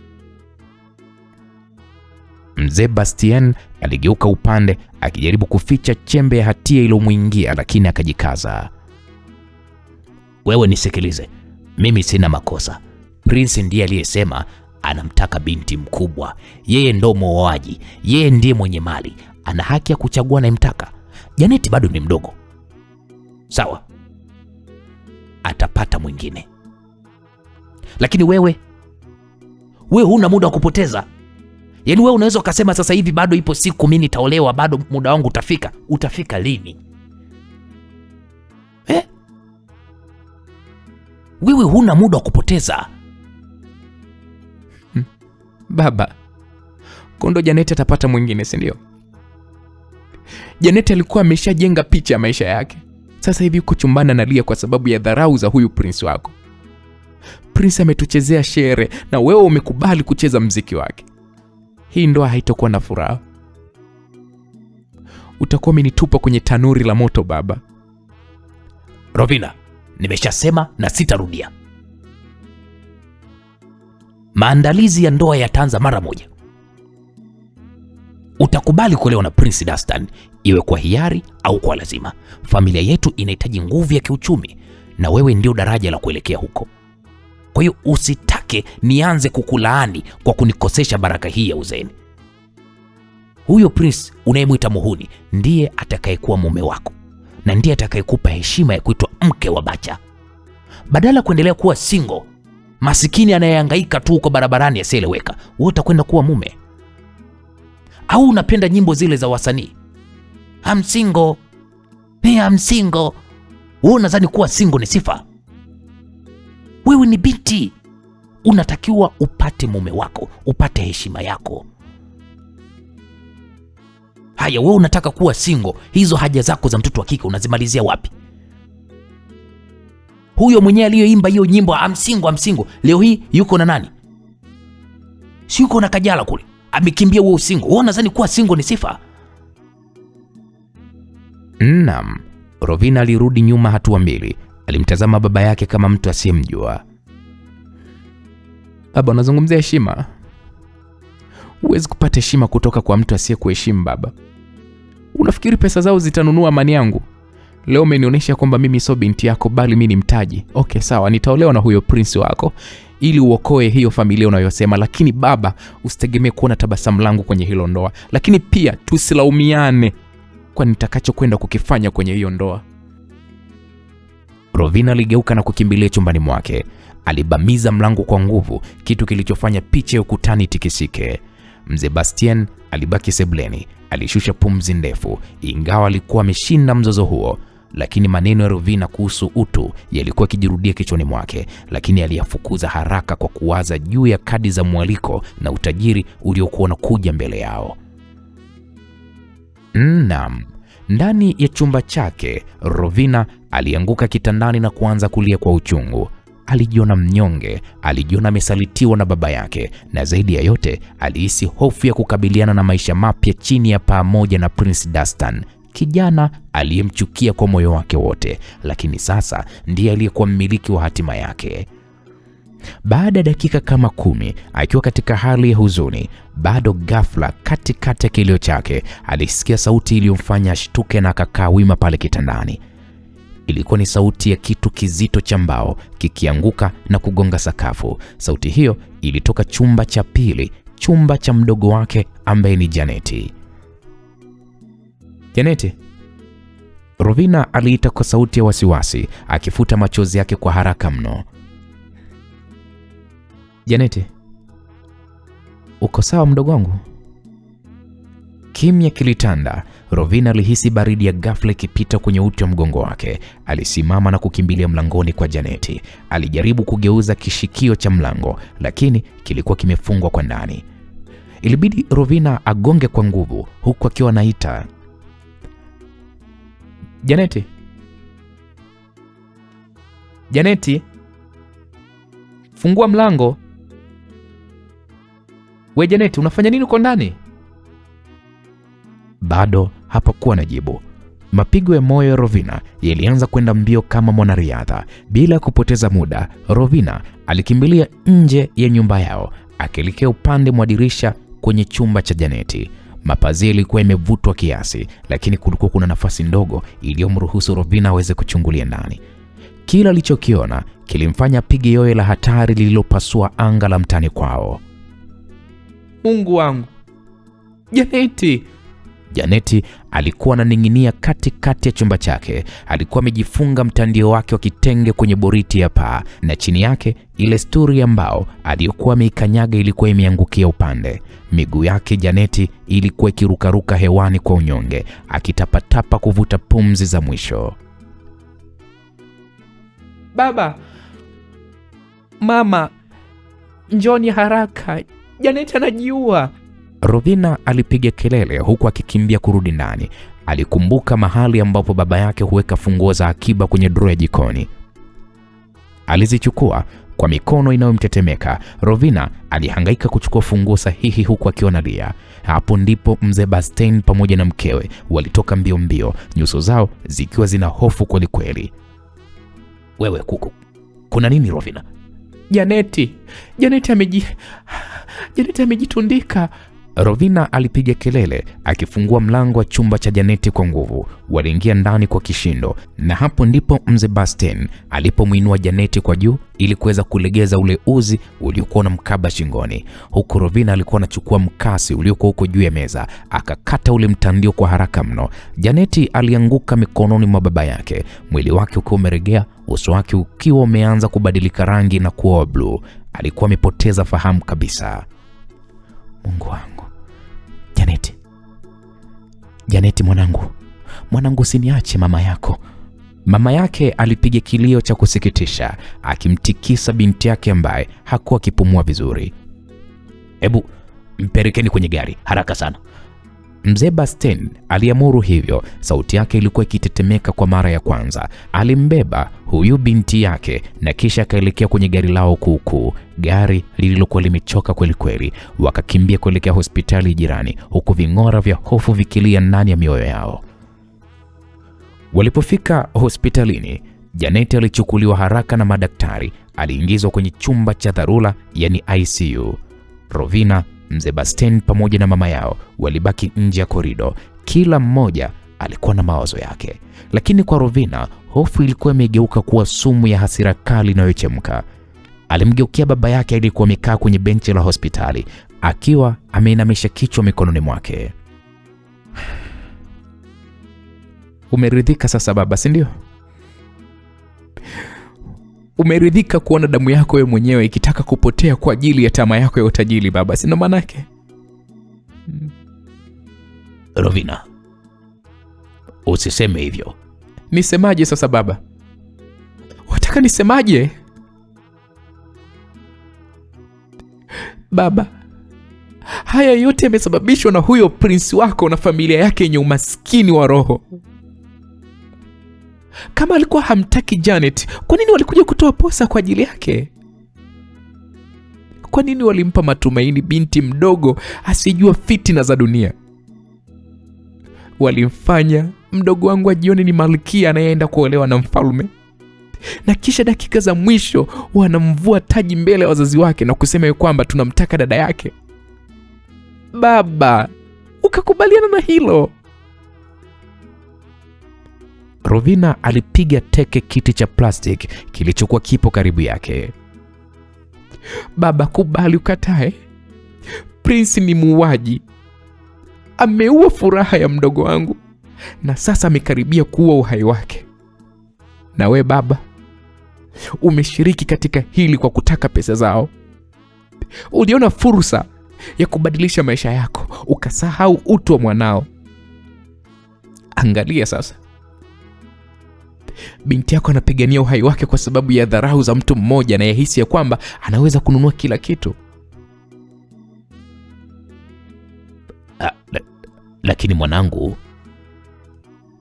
Mzee Bastien aligeuka upande akijaribu kuficha chembe ya hatia iliyomuingia, lakini akajikaza. Wewe nisikilize. Mimi sina makosa. Prince ndiye aliyesema anamtaka binti mkubwa. Yeye ndo muoaji. Yeye ndiye mwenye mali. Ana haki ya kuchagua anayemtaka. Janeti bado ni mdogo. Sawa. Atapata mwingine. Lakini wewe huna muda wa kupoteza. Yaani wewe unaweza ukasema sasa hivi bado ipo siku mimi nitaolewa, bado muda wangu utafika. Utafika lini? Wewe huna muda wa kupoteza. Baba, kondo Janeti atapata mwingine, si ndio? Janeti alikuwa ameshajenga picha ya maisha yake. Sasa hivi uko chumbani analia kwa sababu ya dharau za huyu prince wako. Prince ametuchezea shere na wewe umekubali kucheza mziki wake. Hii ndoa haitakuwa na furaha. Utakuwa umenitupa kwenye tanuri la moto baba. Rovina, nimeshasema na sitarudia. Maandalizi ya ndoa yataanza mara moja. Utakubali kuolewa na Prince Dastan, iwe kwa hiari au kwa lazima. Familia yetu inahitaji nguvu ya kiuchumi na wewe ndio daraja la kuelekea huko. Kwa hiyo usitake nianze kukulaani kwa kunikosesha baraka hii ya uzeeni. Huyo Prince unayemwita muhuni ndiye atakayekuwa mume wako na ndiye atakayekupa heshima ya kuitwa mke wa Bacha. Badala kuendelea kuwa single, masikini anayehangaika tu huko barabarani asieleweka, wewe utakwenda kuwa mume. Au unapenda nyimbo zile za wasanii? I'm single. I'm single. Wewe unadhani kuwa single ni sifa? Wewe ni binti. Unatakiwa upate mume wako, upate heshima yako. Haya, wewe unataka kuwa single, hizo haja zako za mtoto wa kike unazimalizia wapi? Huyo mwenyewe aliyoimba hiyo nyimbo I'm single, leo hii yuko na nani? Si yuko na Kajala kule. Amekimbia wewe single. Wewe unadhani kuwa single ni sifa? Naam. Rovina alirudi nyuma hatua mbili. Alimtazama baba yake kama mtu asiyemjua. Baba, unazungumzia heshima. Huwezi kupata heshima kutoka kwa mtu asiyekuheshimu baba. Unafikiri pesa zao zitanunua amani yangu? Leo umenionyesha kwamba mimi sio binti yako bali mimi ni mtaji. Okay, sawa, nitaolewa na huyo prince wako ili uokoe hiyo familia unayosema, lakini baba, usitegemee kuona tabasamu langu kwenye hilo ndoa. Lakini pia tusilaumiane kwa nitakachokwenda kukifanya kwenye hiyo ndoa. Rovina aligeuka na kukimbilia chumbani mwake. Alibamiza mlango kwa nguvu, kitu kilichofanya picha ya ukutani tikisike. Mzee Bastien alibaki sebleni. Alishusha pumzi ndefu, ingawa alikuwa ameshinda mzozo huo. Lakini maneno ya Rovina kuhusu utu yalikuwa kijirudia kichwani mwake, lakini aliyafukuza haraka kwa kuwaza juu ya kadi za mwaliko na utajiri uliokuwa unakuja mbele yao. Naam. Ndani ya chumba chake, Rovina alianguka kitandani na kuanza kulia kwa uchungu. Alijiona mnyonge, alijiona amesalitiwa na baba yake, na zaidi ya yote alihisi hofu ya kukabiliana na maisha mapya chini ya paa moja na Prince Dastan, kijana aliyemchukia kwa moyo wake wote, lakini sasa ndiye aliyekuwa mmiliki wa hatima yake. Baada ya dakika kama 10 akiwa katika hali ya huzuni, bado ghafla katikati ya kilio chake alisikia sauti iliyomfanya ashtuke na akakaa wima pale kitandani. Ilikuwa ni sauti ya kitu kizito cha mbao kikianguka na kugonga sakafu. Sauti hiyo ilitoka chumba cha pili, chumba cha mdogo wake ambaye ni Janeti. Janeti, Rovina aliita kwa sauti ya wasiwasi, akifuta machozi yake kwa haraka mno. Janeti, uko sawa mdogo wangu? Kimya kilitanda. Rovina alihisi baridi ya ghafla ikipita kwenye uti wa mgongo wake. Alisimama na kukimbilia mlangoni kwa Janeti. Alijaribu kugeuza kishikio cha mlango, lakini kilikuwa kimefungwa kwa ndani. Ilibidi Rovina agonge kwa nguvu huku akiwa anaita, Janeti, Janeti, fungua mlango. We Janeti, unafanya nini uko ndani? Bado hapakuwa na jibu. Mapigo ya moyo ya Rovina yalianza kwenda mbio kama mwanariadha. Bila kupoteza muda, Rovina alikimbilia nje ya nyumba yao, akielekea upande mwa dirisha kwenye chumba cha Janeti. Mapazia yalikuwa yamevutwa kiasi, lakini kulikuwa kuna nafasi ndogo iliyomruhusu Rovina aweze kuchungulia ndani. Kila alichokiona kilimfanya apige yowe la hatari lililopasua anga la mtani kwao. Mungu wangu! Janeti! Janeti alikuwa ananing'inia katikati ya chumba chake. Alikuwa amejifunga mtandio wake wa kitenge kwenye boriti ya paa, na chini yake ile sturi ya mbao aliyokuwa ameikanyaga ilikuwa imeangukia upande. Miguu yake Janeti ilikuwa ikirukaruka hewani kwa unyonge, akitapatapa kuvuta pumzi za mwisho. Baba, mama, njoni haraka, Janeti anajiua. Rovina alipiga kelele huku akikimbia kurudi ndani. Alikumbuka mahali ambapo baba yake huweka funguo za akiba kwenye drawer ya jikoni. Alizichukua kwa mikono inayomtetemeka. Rovina alihangaika kuchukua funguo sahihi huku akiwa analia. Hapo ndipo mzee Bastien pamoja na mkewe walitoka mbio mbio, nyuso zao zikiwa zina hofu kweli kweli. Wewe kuku, kuna nini Rovina? Janeti amejitundika. Rovina alipiga kelele akifungua mlango wa chumba cha Janeti kwa nguvu. Waliingia ndani kwa kishindo, na hapo ndipo mzee Bastien alipomuinua Janeti kwa juu ili kuweza kulegeza ule uzi uliokuwa na mkaba shingoni. Huku Rovina alikuwa anachukua mkasi uliokuwa huko juu ya meza, akakata ule mtandio kwa haraka mno. Janeti alianguka mikononi mwa baba yake, mwili wake ukiwa umeregea, uso wake ukiwa umeanza kubadilika rangi na kuwa blue. Alikuwa amepoteza fahamu kabisa. Mungu wangu. Janeti mwanangu usiniache mama yako. Mama yake alipiga kilio cha kusikitisha, akimtikisa binti yake ambaye hakuwa akipumua vizuri. Hebu mpelekeni kwenye gari haraka sana. Mzee Bastien aliamuru hivyo. Sauti yake ilikuwa ikitetemeka kwa mara ya kwanza. Alimbeba huyu binti yake na kisha akaelekea kwenye gari lao kuukuu, gari lililokuwa limechoka kweli kweli. Wakakimbia kuelekea hospitali jirani, huku ving'ora vya hofu vikilia ndani ya mioyo yao. Walipofika hospitalini, Janeti alichukuliwa haraka na madaktari. Aliingizwa kwenye chumba cha dharura, yani ICU. Rovina, mzee Bastien pamoja na mama yao walibaki nje ya korido. Kila mmoja alikuwa na mawazo yake, lakini kwa Rovina hofu ilikuwa imegeuka kuwa sumu ya hasira kali inayochemka. Alimgeukia baba yake aliyekuwa amekaa kwenye benchi la hospitali akiwa ameinamisha kichwa mikononi mwake. Umeridhika sasa baba, si ndio? Umeridhika kuona damu yako wewe mwenyewe ikitaka kupotea kwa ajili ya tamaa yako ya utajiri baba, si ndo manake? Rovina, usiseme hivyo. Nisemaje sasa baba? Wataka nisemaje? Baba, haya yote yamesababishwa na huyo prince wako na familia yake yenye umaskini wa roho. Kama alikuwa hamtaki Janet, kwa nini walikuja kutoa posa kwa ajili yake? Kwa nini walimpa matumaini binti mdogo asijua fitina za dunia? Walimfanya mdogo wangu ajione ni malkia anayeenda kuolewa na mfalme, na kisha dakika za mwisho wanamvua taji mbele ya wazazi wake na kusema kwamba tunamtaka dada yake. Baba, ukakubaliana na hilo? Rovina alipiga teke kiti cha plastic kilichokuwa kipo karibu yake. Baba, kubali ukatae. Prince ni muuaji. Ameua furaha ya mdogo wangu na sasa amekaribia kuua uhai wake. Na we baba, umeshiriki katika hili kwa kutaka pesa zao. Uliona fursa ya kubadilisha maisha yako, ukasahau utu wa mwanao. Angalia sasa, binti yako anapigania uhai wake kwa sababu ya dharau za mtu mmoja na yahisi ya kwamba anaweza kununua kila kitu. Lakini mwanangu,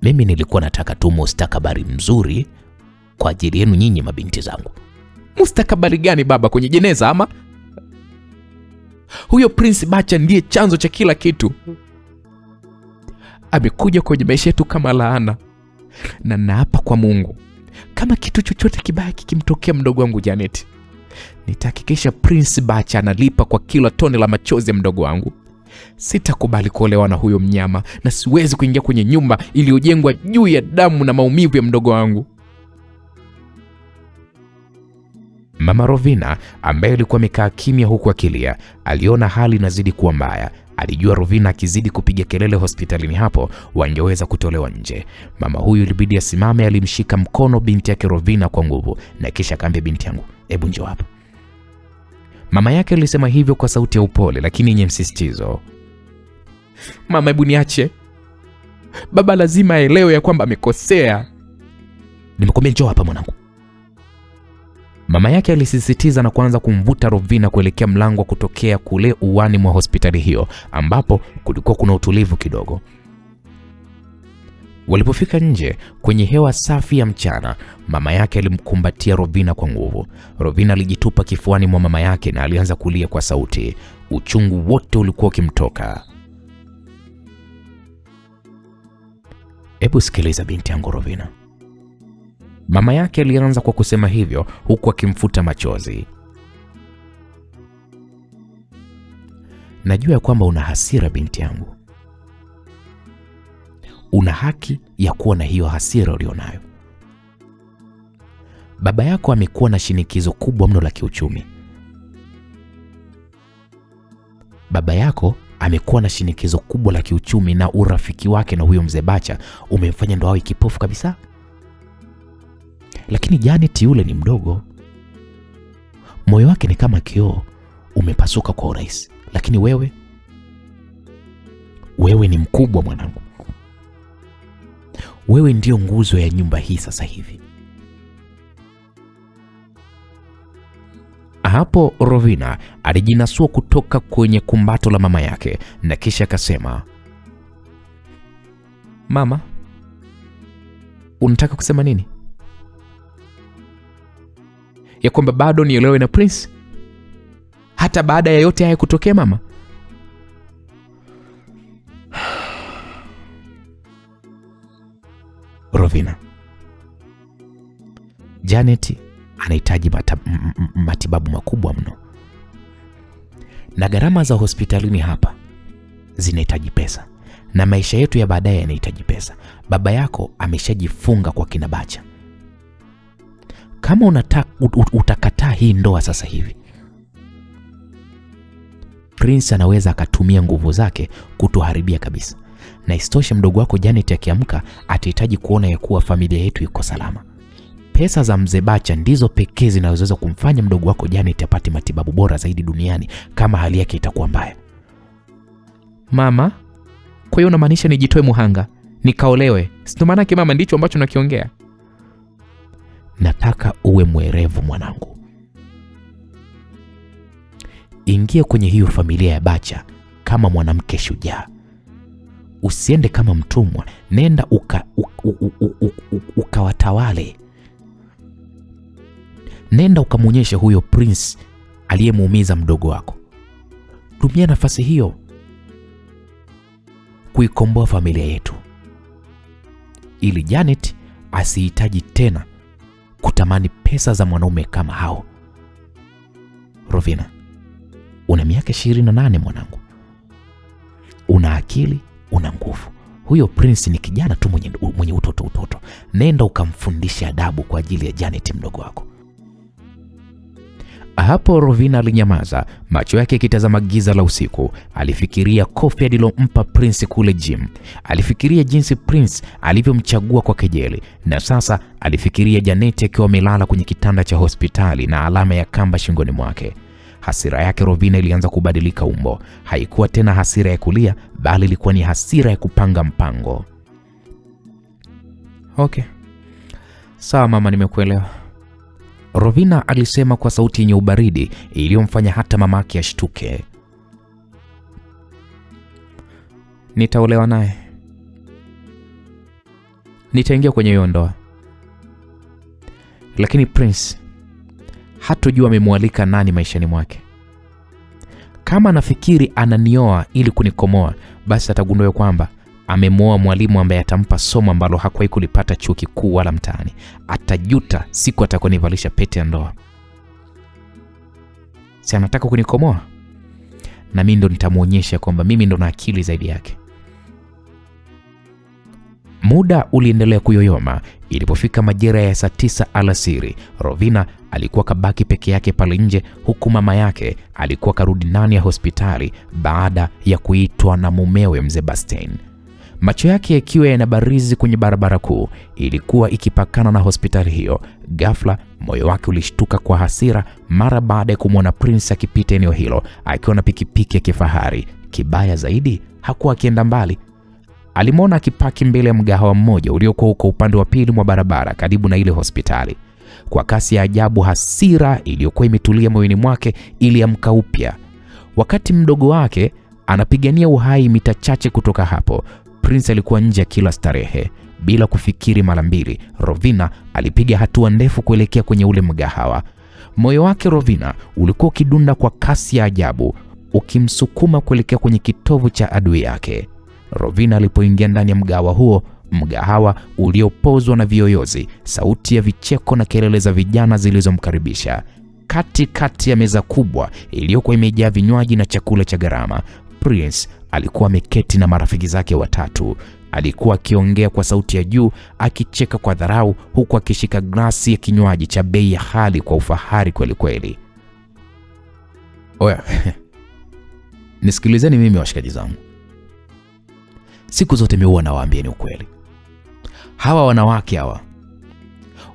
mimi nilikuwa nataka tu mustakabali mzuri kwa ajili yenu nyinyi mabinti zangu. Mustakabali gani baba, kwenye jeneza ama? Huyo Prince Bacha ndiye chanzo cha kila kitu. Amekuja kwenye maisha yetu kama laana. Na naapa kwa Mungu, kama kitu chochote kibaya kikimtokea mdogo wangu Janet, nitahakikisha Prince Bacha analipa kwa kila tone la machozi ya mdogo wangu. Sitakubali kuolewa na huyo mnyama, na siwezi kuingia kwenye nyumba iliyojengwa juu ya damu na maumivu ya mdogo wangu. Mama Rovina ambaye alikuwa amekaa kimya huku akilia, aliona hali inazidi kuwa mbaya. Alijua Rovina akizidi kupiga kelele hospitalini hapo wangeweza kutolewa nje. Mama huyu ilibidi asimame. Alimshika mkono binti yake Rovina kwa nguvu na kisha akamwambia, binti yangu, hebu njoo hapa. Mama yake alisema hivyo kwa sauti ya upole lakini yenye msisitizo. Mama, hebu niache. Baba lazima aelewe ya kwamba amekosea. Nimekwambia njoo hapa mwanangu. Mama yake alisisitiza na kuanza kumvuta Rovina kuelekea mlango wa kutokea kule uwani mwa hospitali hiyo ambapo kulikuwa kuna utulivu kidogo. Walipofika nje kwenye hewa safi ya mchana, mama yake alimkumbatia Rovina kwa nguvu. Rovina alijitupa kifuani mwa mama yake na alianza kulia kwa sauti. Uchungu wote ulikuwa ukimtoka. Hebu sikiliza binti yangu Rovina. Mama yake alianza kwa kusema hivyo huku akimfuta machozi. Najua ya kwamba una hasira binti yangu. Una haki ya kuwa na hiyo hasira ulionayo. Baba yako amekuwa na shinikizo kubwa mno la kiuchumi. Baba yako amekuwa na shinikizo kubwa la kiuchumi na urafiki wake na huyo mzee Bacha umemfanya ndo awe kipofu kabisa. Lakini Janet yule ni mdogo. Moyo wake ni kama kioo, umepasuka kwa urahisi. Lakini wewe ni mkubwa mwanangu. Wewe ndio nguzo ya nyumba hii sasa hivi. Hapo Rovina alijinasua kutoka kwenye kumbato la mama yake na kisha akasema, mama, unataka kusema nini? Ya kwamba bado nielewe na Prince hata baada ya yote haya kutokea mama? Rovina, Janet anahitaji matibabu makubwa mno, na gharama za hospitalini hapa zinahitaji pesa, na maisha yetu ya baadaye yanahitaji pesa. Baba yako ameshajifunga kwa kina Bacha. Kama utakataa hii ndoa sasa hivi, Prince anaweza akatumia nguvu zake kutuharibia kabisa. Na isitoshe mdogo wako Janet akiamka atahitaji kuona ya kuwa familia yetu iko salama. Pesa za mzee Bacha ndizo pekee zinazoweza kumfanya mdogo wako Janet apate matibabu bora zaidi duniani kama hali yake itakuwa mbaya. Mama, kwa hiyo unamaanisha nijitoe muhanga, nikaolewe? Sio maana yake mama, ndicho ambacho nakiongea. Nataka uwe mwerevu mwanangu. Ingia kwenye hiyo familia ya Bacha kama mwanamke shujaa. Usiende kama mtumwa, nenda ukawatawale. Nenda ukamwonyeshe huyo Prince aliyemuumiza mdogo wako. Tumia nafasi hiyo kuikomboa familia yetu, ili Janet asihitaji tena kutamani pesa za mwanaume kama hao. Rovina, una miaka 28 mwanangu. Una akili, una nguvu. Huyo Prince ni kijana tu mwenye utoto. Nenda ukamfundishe adabu kwa ajili ya Janet mdogo wako. Hapo Rovina alinyamaza, macho yake yakitazama giza la usiku. Alifikiria kofi alilompa Prince kule gym. Alifikiria jinsi Prince alivyomchagua kwa kejeli, na sasa alifikiria Janet akiwa amelala kwenye kitanda cha hospitali na alama ya kamba shingoni mwake. Hasira yake Rovina ilianza kubadilika umbo. Haikuwa tena hasira ya kulia, bali ilikuwa ni hasira ya kupanga mpango. Okay, sawa mama, nimekuelewa, Rovina alisema kwa sauti yenye ubaridi iliyomfanya hata mamake ashtuke. Nitaolewa naye. Nitaingia kwenye hiyo ndoa. Lakini Prince hatojua amemwalika nani maishani mwake. Kama anafikiri ananioa ili kunikomoa, basi atagundua kwamba amemwoa mwalimu ambaye atampa somo ambalo hakuwahi kulipata chuo kikuu wala mtaani. Atajuta siku atakonivalisha pete ya ndoa. Si anataka kunikomoa? Na mimi ndo nitamuonyesha kwamba mimi ndo na akili zaidi yake. Muda uliendelea kuyoyoma. Ilipofika majira ya saa 9 alasiri, Rovina alikuwa kabaki peke yake pale nje, huku mama yake alikuwa karudi ndani ya hospitali baada ya kuitwa na mumewe mzee Basten. Macho yake yakiwa yanabarizi kwenye barabara kuu ilikuwa ikipakana na hospitali hiyo. Ghafla moyo wake ulishtuka kwa hasira mara baada ya kumwona Prince akipita eneo hilo akiwa na pikipiki ya kifahari. Kibaya zaidi, hakuwa akienda mbali. Alimwona akipaki mbele ya mgahawa mmoja uliokuwa uko upande wa pili mwa barabara karibu na ile hospitali. Kwa kasi ya ajabu, hasira iliyokuwa imetulia moyoni mwake iliamka upya. Wakati mdogo wake anapigania uhai mita chache kutoka hapo, Prince alikuwa nje ya kila starehe. Bila kufikiri mara mbili, Rovina alipiga hatua ndefu kuelekea kwenye ule mgahawa. Moyo wake Rovina ulikuwa ukidunda kwa kasi ya ajabu, ukimsukuma kuelekea kwenye kitovu cha adui yake. Rovina alipoingia ndani ya mgahawa huo, mgahawa uliopozwa na viyoyozi, sauti ya vicheko na kelele za vijana zilizomkaribisha. Kati ya meza kubwa iliyokuwa imejaa vinywaji na chakula cha gharama, Prince alikuwa ameketi na marafiki zake watatu. Alikuwa akiongea kwa sauti ya juu, akicheka kwa dharau, huku akishika glasi ya kinywaji cha bei ya hali kwa ufahari kweli kweli. Oya, nisikilizeni mimi washikaji zangu. Siku zote mimi huwa nawaambia ni ukweli. Hawa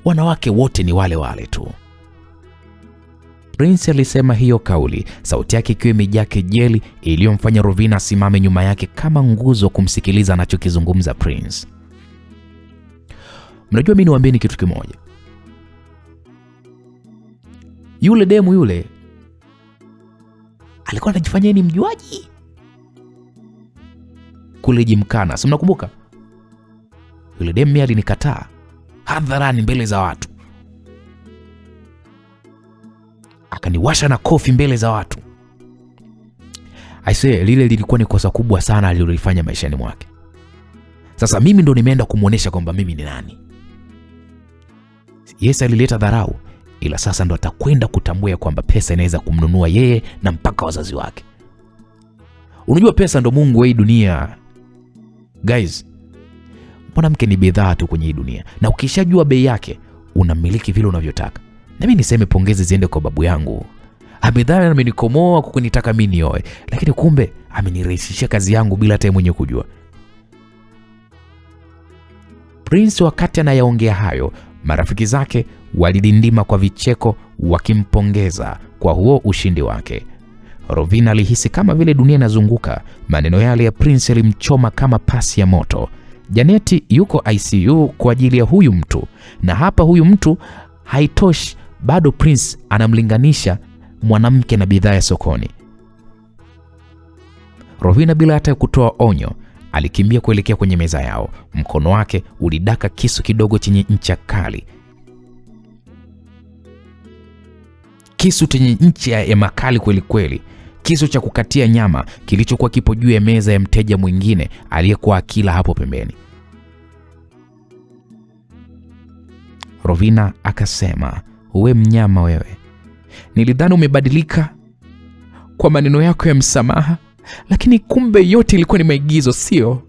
wanawake wote ni wale wale tu. Prince alisema hiyo kauli, sauti yake ikiwa imejaa kejeli iliyomfanya Rovina asimame nyuma yake kama nguzo kumsikiliza anachokizungumza Prince. Mnajua mimi niwaambieni kitu kimoja. Yule demu yule alikuwa anajifanyia ni mjuaji kule Jimkana, si mnakumbuka? Yule demu mimi alinikataa hadharani mbele za watu, akaniwasha na kofi mbele za watu. Aisee, lile lilikuwa ni kosa kubwa sana alilofanya maishani mwake. Sasa mimi ndo nimeenda kumuonesha kwamba mimi ni nani. Yes, alileta dharau, ila sasa ndo atakwenda kutambua kwamba pesa inaweza kumnunua yeye na mpaka wazazi wake. Unajua pesa ndo Mungu wa hii dunia. Guys, mwanamke ni bidhaa tu kwenye hii dunia, na ukishajua bei yake unamiliki vile unavyotaka. Na mimi niseme pongezi ziende kwa babu yangu. Amedhani amenikomoa kwa kunitaka mimi nioe, lakini kumbe amenirahisishia kazi yangu bila hata mwenye kujua. Prince wakati anayaongea hayo, marafiki zake walidindima kwa vicheko wakimpongeza kwa huo ushindi wake. Rovina alihisi kama vile dunia inazunguka. Maneno yale ya Prince yalimchoma kama pasi ya moto. Janeti yuko ICU kwa ajili ya huyu mtu, na hapa huyu mtu haitoshi, bado Prince anamlinganisha mwanamke na bidhaa ya sokoni. Rovina bila hata kutoa onyo alikimbia kuelekea kwenye meza yao. Mkono wake ulidaka kisu kidogo chenye ncha kali. Kisu chenye ncha ya makali kweli kweli. Kisu cha kukatia nyama kilichokuwa kipo juu ya meza ya mteja mwingine aliyekuwa akila hapo pembeni. Rovina akasema, "Uwe mnyama wewe. Nilidhani umebadilika kwa maneno yako ya msamaha, lakini kumbe yote ilikuwa ni maigizo, sio?"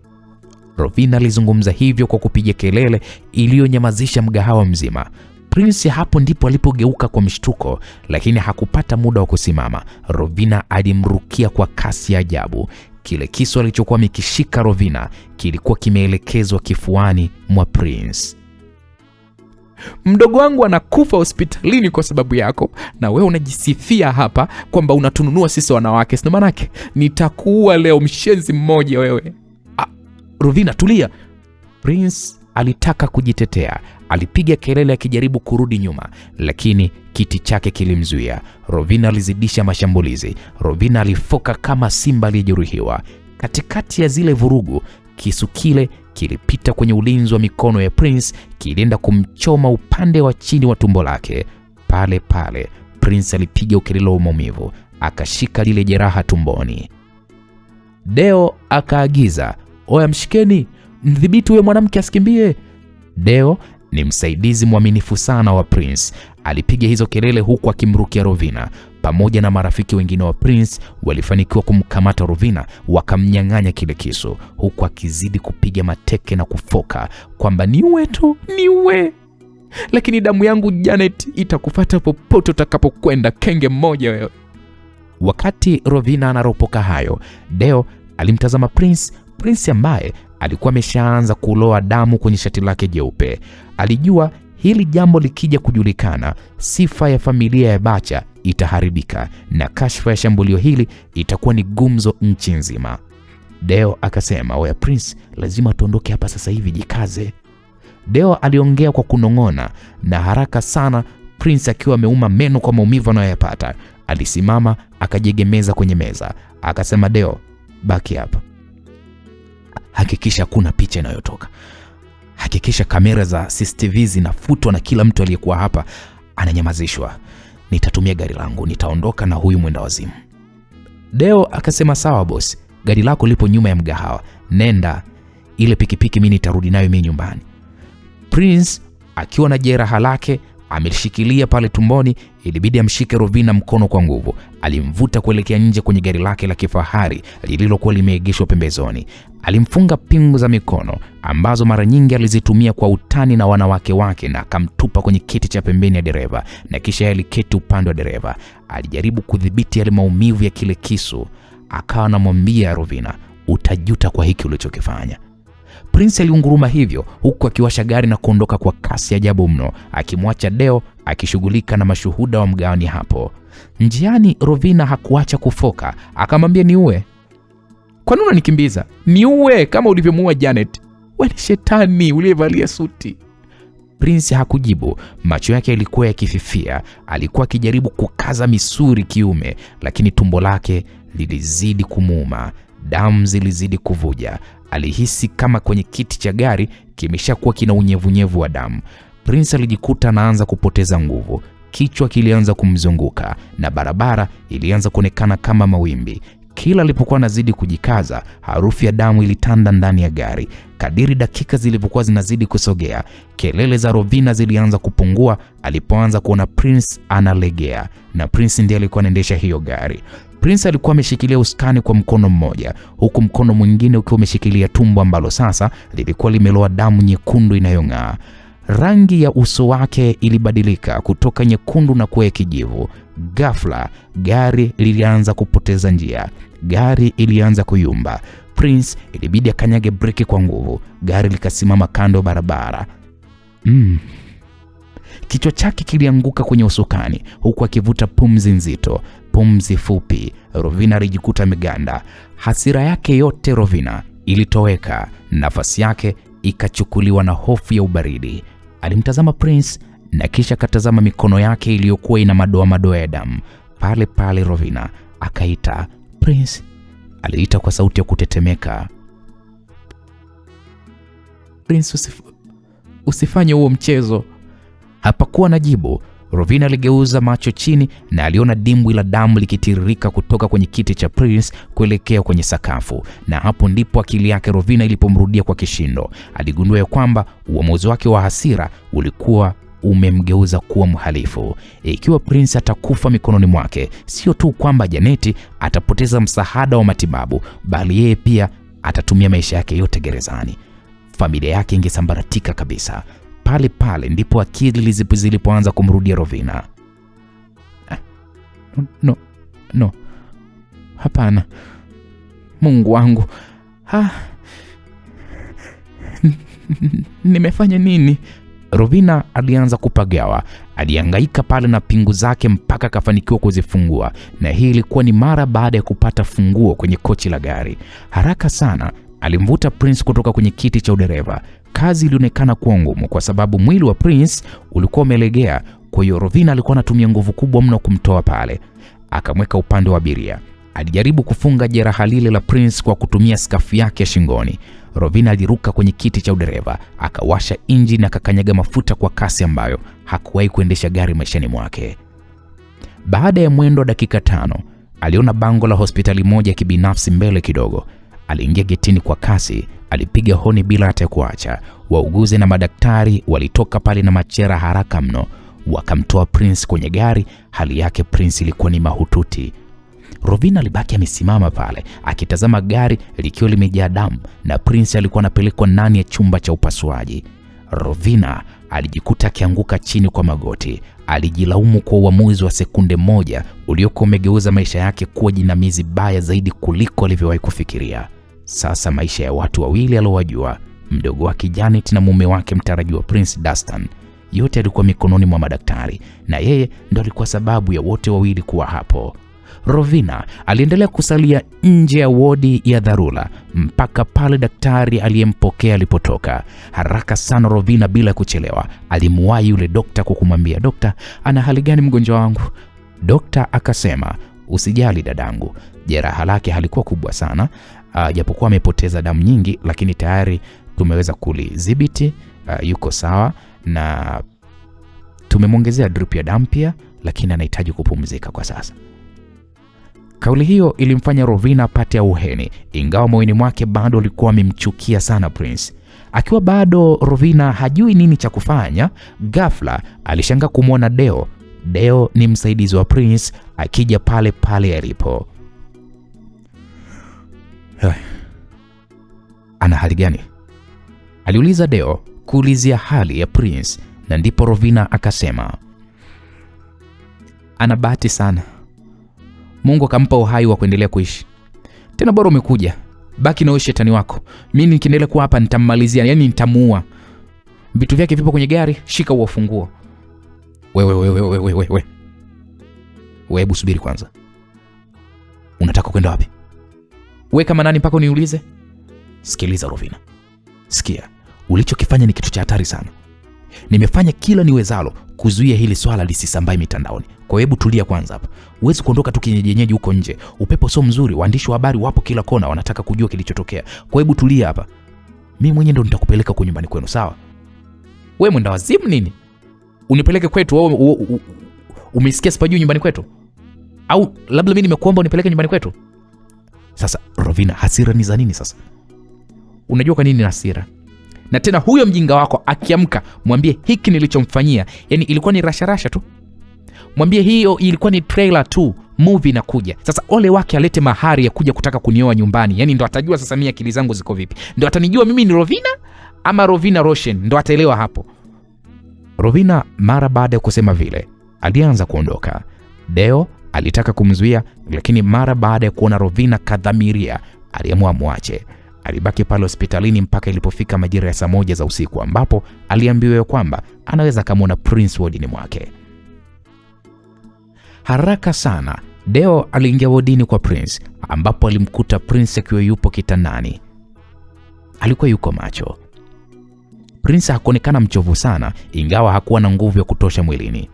Rovina alizungumza hivyo kwa kupiga kelele iliyonyamazisha mgahawa mzima. Prince hapo ndipo alipogeuka kwa mshtuko, lakini hakupata muda wa kusimama. Rovina alimrukia kwa kasi ya ajabu. Kile kisu alichokuwa mikishika Rovina kilikuwa kimeelekezwa kifuani mwa Prince. "Mdogo wangu anakufa hospitalini kwa sababu yako, na wewe unajisifia hapa kwamba unatununua sisi wanawake. Sio manake nitakuua leo, mshenzi mmoja wewe." Rovina, tulia. Prince alitaka kujitetea. Alipiga kelele akijaribu kurudi nyuma, lakini kiti chake kilimzuia. Rovina alizidisha mashambulizi. Rovina alifoka kama simba aliyejeruhiwa. Katikati ya zile vurugu, kisu kile kilipita kwenye ulinzi wa mikono ya Prince, kilienda kumchoma upande wa chini wa tumbo lake. Pale pale Prince alipiga ukelele wa maumivu, akashika lile jeraha tumboni. Deo akaagiza, "Oya, mshikeni, mdhibiti huyo mwanamke asikimbie." Deo ni msaidizi mwaminifu sana wa Prince. Alipiga hizo kelele huku akimrukia Rovina. Pamoja na marafiki wengine wa Prince walifanikiwa kumkamata Rovina, wakamnyang'anya kile kisu, huku akizidi kupiga mateke na kufoka kwamba niue tu, niue. lakini damu yangu Janet itakufuata popote utakapokwenda, kenge mmoja wewe. Wakati Rovina anaropoka hayo, Deo alimtazama Prince ambaye alikuwa ameshaanza kuloa damu kwenye shati lake jeupe. Alijua hili jambo likija kujulikana, sifa ya familia ya Bacha itaharibika na kashfa ya shambulio hili itakuwa ni gumzo nchi nzima. Deo akasema, "Oya Prince, lazima tuondoke hapa sasa hivi, jikaze." Deo aliongea kwa kunong'ona na haraka sana. Prince akiwa ameuma meno kwa maumivu anayoyapata, alisimama akajiegemeza kwenye meza. Akasema, "Deo, baki hapa. Hakikisha kuna picha inayotoka. Hakikisha kamera za CCTV zinafutwa na kila mtu aliyekuwa hapa ananyamazishwa. Nitatumia gari langu, nitaondoka na huyu mwenda wazimu." Deo akasema, "Sawa boss, gari lako lipo nyuma ya mgahawa. Nenda, ile pikipiki mimi nitarudi nayo mimi nyumbani." Prince akiwa na jeraha lake amelishikilia pale tumboni, ilibidi amshike Rovina mkono kwa nguvu. Alimvuta kuelekea nje kwenye gari lake la kifahari lililokuwa limeegeshwa pembezoni. Alimfunga pingu za mikono ambazo mara nyingi alizitumia kwa utani na wanawake wake, na akamtupa kwenye kiti cha pembeni ya dereva, na kisha aliketi upande wa dereva. Alijaribu kudhibiti yale maumivu ya kile kisu. Akawa anamwambia Rovina, "Utajuta kwa hiki ulichokifanya." Prince aliunguruma hivyo huku akiwasha gari na kuondoka kwa kasi ajabu mno, akimwacha Deo akishughulika na mashuhuda wa mgawani hapo. Njiani Rovina hakuacha kufoka, akamwambia, "Niue." "Kwa nini unanikimbiza? Niue kama ulivyomuua Janet. Wewe ni shetani uliyevalia suti." Prince hakujibu. Macho yake yalikuwa yakififia. Alikuwa akijaribu kukaza misuri kiume, lakini tumbo lake lilizidi kumuuma. Damu zilizidi kuvuja. Alihisi kama kwenye kiti cha gari kimeshakuwa kina unyevunyevu wa damu. Prince alijikuta anaanza kupoteza nguvu. Kichwa kilianza kumzunguka na barabara ilianza kuonekana kama mawimbi. Kila alipokuwa anazidi kujikaza, harufu ya damu ilitanda ndani ya gari. Kadiri dakika zilivyokuwa zinazidi kusogea, kelele za Rovina zilianza kupungua alipoanza kuona Prince analegea, na Prince ndiye alikuwa anaendesha hiyo gari. Prince alikuwa ameshikilia usukani kwa mkono mmoja, huku mkono mwingine ukiwa umeshikilia tumbo ambalo sasa lilikuwa limeloa damu nyekundu inayong'aa. Rangi ya uso wake ilibadilika kutoka nyekundu na kuwa kijivu. Ghafla gari lilianza kupoteza njia. Gari ilianza kuyumba. Prince ilibidi akanyage breki kwa nguvu. Gari likasimama kando ya barabara. Kichwa chake kilianguka kwenye usukani huku akivuta pumzi nzito, pumzi fupi. Rovina alijikuta ameganda. Hasira yake yote Rovina ilitoweka. Nafasi yake ikachukuliwa na hofu ya ubaridi. Alimtazama Prince na kisha katazama mikono yake iliyokuwa ina madoa ya damu. Pale pale Rovina akaita, "Prince." Aliita kwa sauti ya kutetemeka, "Prince, usifanye huo mchezo." Hapakuwa na jibu. Rovina aligeuza macho chini na aliona dimbwi la damu likitiririka kutoka kwenye kiti cha Prince kuelekea kwenye sakafu, na hapo ndipo akili yake Rovina ilipomrudia kwa kishindo. Aligundua ya kwamba uamuzi wake wa hasira ulikuwa umemgeuza kuwa mhalifu. Ikiwa Prince atakufa mikononi mwake, sio tu kwamba Janeti atapoteza msaada wa matibabu, bali yeye pia atatumia maisha yake yote gerezani. Familia yake ingesambaratika kabisa. Pale pale ndipo akili zilipoanza kumrudia Rovina. No. Hapana. Mungu wangu. Nimefanya nini? Rovina alianza kupagawa. Alihangaika pale na pingu zake mpaka akafanikiwa kuzifungua, na hii ilikuwa ni mara baada ya kupata funguo kwenye kochi la gari. Haraka sana alimvuta Prince kutoka kwenye kiti cha udereva. Kazi ilionekana kuwa ngumu kwa sababu mwili wa Prince ulikuwa umelegea. Kwa hiyo Rovina alikuwa anatumia nguvu kubwa mno kumtoa pale. Akamweka upande wa abiria. Alijaribu kufunga jeraha lile la Prince kwa kutumia skafu yake ya shingoni. Rovina aliruka kwenye kiti cha udereva, akawasha injini na akakanyaga mafuta kwa kasi ambayo hakuwahi kuendesha gari maishani mwake. Baada ya mwendo wa dakika 5, aliona bango la hospitali moja ya kibinafsi mbele kidogo. Aliingia getini kwa kasi, alipiga honi bila hata kuacha. Wauguzi na madaktari walitoka pale na machera haraka mno, wakamtoa Prince kwenye gari. Hali yake Prince ilikuwa ni mahututi. Rovina alibaki amesimama pale akitazama gari likiwa limejaa damu, na Prince alikuwa anapelekwa ndani ya chumba cha upasuaji. Rovina alijikuta akianguka chini kwa magoti. Alijilaumu kwa uamuzi wa sekunde moja uliokuwa umegeuza maisha yake kuwa jinamizi baya zaidi kuliko alivyowahi kufikiria. Sasa maisha ya watu wawili aliowajua, mdogo wake Janet na mume wake mtarajiwa Prince Dastan, yote yalikuwa mikononi mwa madaktari, na yeye ndo alikuwa sababu ya wote wawili kuwa hapo. Rovina aliendelea kusalia nje ya wodi ya dharura mpaka pale daktari aliyempokea alipotoka. Haraka sana Rovina bila kuchelewa alimuwahi yule dokta kwa kumwambia, "Dokta, ana hali gani mgonjwa wangu?" Dokta akasema, "Usijali dadangu, jeraha lake halikuwa kubwa sana, japokuwa amepoteza damu nyingi, lakini tayari tumeweza kulidhibiti, yuko sawa na tumemwongezea drip ya damu pia, lakini anahitaji kupumzika kwa sasa." Kauli hiyo ilimfanya Rovina apate auheni, ingawa moyoni mwake bado alikuwa amemchukia sana Prince. Akiwa bado Rovina hajui nini cha kufanya, ghafla alishangaa kumwona Deo. Deo ni msaidizi wa Prince, akija pale pale alipo. "Ana hali gani?" aliuliza Deo kuulizia hali ya Prince, na ndipo Rovina akasema, "Ana bahati sana, Mungu akampa uhai wa kuendelea kuishi. Tena bora umekuja, baki na wewe shetani wako. Mimi nikiendelea kuwa hapa nitammalizia, yani nitamuua. Vitu vyake vipo kwenye gari, shika huo funguo." Wewe. Hebu subiri kwanza. Unataka kwenda wapi? Wewe kama nani mpaka uniulize? Sikiliza Rovina. Sikia, ulichokifanya ni kitu cha hatari sana. Nimefanya kila niwezalo kuzuia hili swala lisisambae mitandaoni. Kwa hebu tulia kwanza hapa. Huwezi kuondoka tu kienyeji huko nje. Upepo sio mzuri, waandishi wa habari wapo kila kona wanataka kujua kilichotokea. Kwa hebu tulia hapa. Mimi mwenyewe ndo nitakupeleka kwa nyumbani kwenu, sawa? Wewe mwenda wazimu nini? Unipeleke kwetu au umesikia sipajui nyumbani kwetu? Au labda mimi nimekuomba unipeleke nyumbani kwetu? Sasa Rovina, hasira ni za nini sasa? Unajua kwa nini na hasira? Na tena huyo mjinga wako akiamka, mwambie hiki nilichomfanyia, yani ilikuwa ni rasharasha tu. Mwambie hiyo ilikuwa ni trailer tu, movie inakuja. Sasa ole wake alete mahari ya kuja kutaka kunioa nyumbani. Yani ndo atajua sasa mimi akili zangu ziko vipi. Ndo atanijua mimi ni Rovina ama Rovina Roshen, ndo ataelewa hapo. Rovina mara baada ya kusema vile, alianza kuondoka. Deo alitaka kumzuia, lakini mara baada ya kuona Rovina kadhamiria, aliamua muache. Alibaki pale hospitalini mpaka ilipofika majira ya saa 1 za usiku, ambapo aliambiwa kwamba anaweza kumuona Prince wodini mwake. Haraka sana Deo aliingia wodini kwa Prince, ambapo alimkuta Prince akiwa yupo kitandani. Alikuwa yuko macho. Prince hakuonekana mchovu sana, ingawa hakuwa na nguvu ya kutosha mwilini.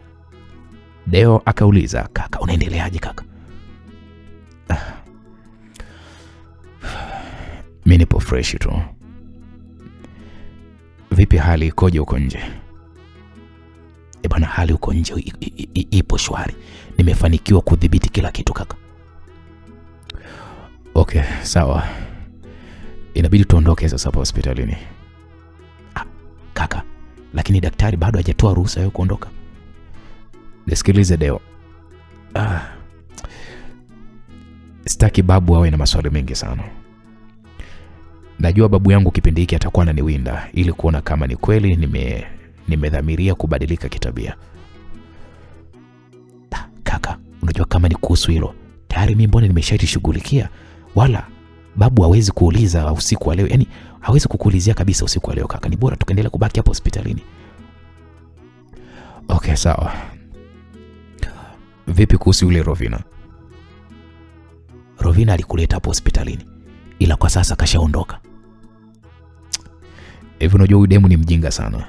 Deo akauliza, "Kaka, unaendeleaje kaka?" "Mimi nipo fresh tu. Vipi hali ikoje huko nje?" "Bwana, hali huko nje ipo shwari. Nimefanikiwa kudhibiti kila kitu kaka." "Okay, sawa. Inabidi tuondoke sasa hapa hospitalini." "Kaka, lakini daktari bado hajatoa ruhusa ya kuondoka." "Nisikilize Deo. Sitaki babu awe na maswali mengi sana. Najua babu yangu kipindi hiki atakuwa ananiwinda ili kuona kama ni kweli nimedhamiria kubadilika kitabia." "Kaka, unajua kama ni kuhusu hilo, tayari mimi mbona nimeshajishughulikia. Wala babu hawezi kuuliza usiku wa leo. Yani hawezi kukuulizia kabisa usiku wa leo kaka. Ni bora tukaendelea kubaki hapo hospitalini." "Okay, sawa. Vipi kuhusu yule Rovina?" "Rovina alikuleta hapo hospitalini, ila kwa sasa kashaondoka." "Hivi unajua huyu demu ni mjinga sana.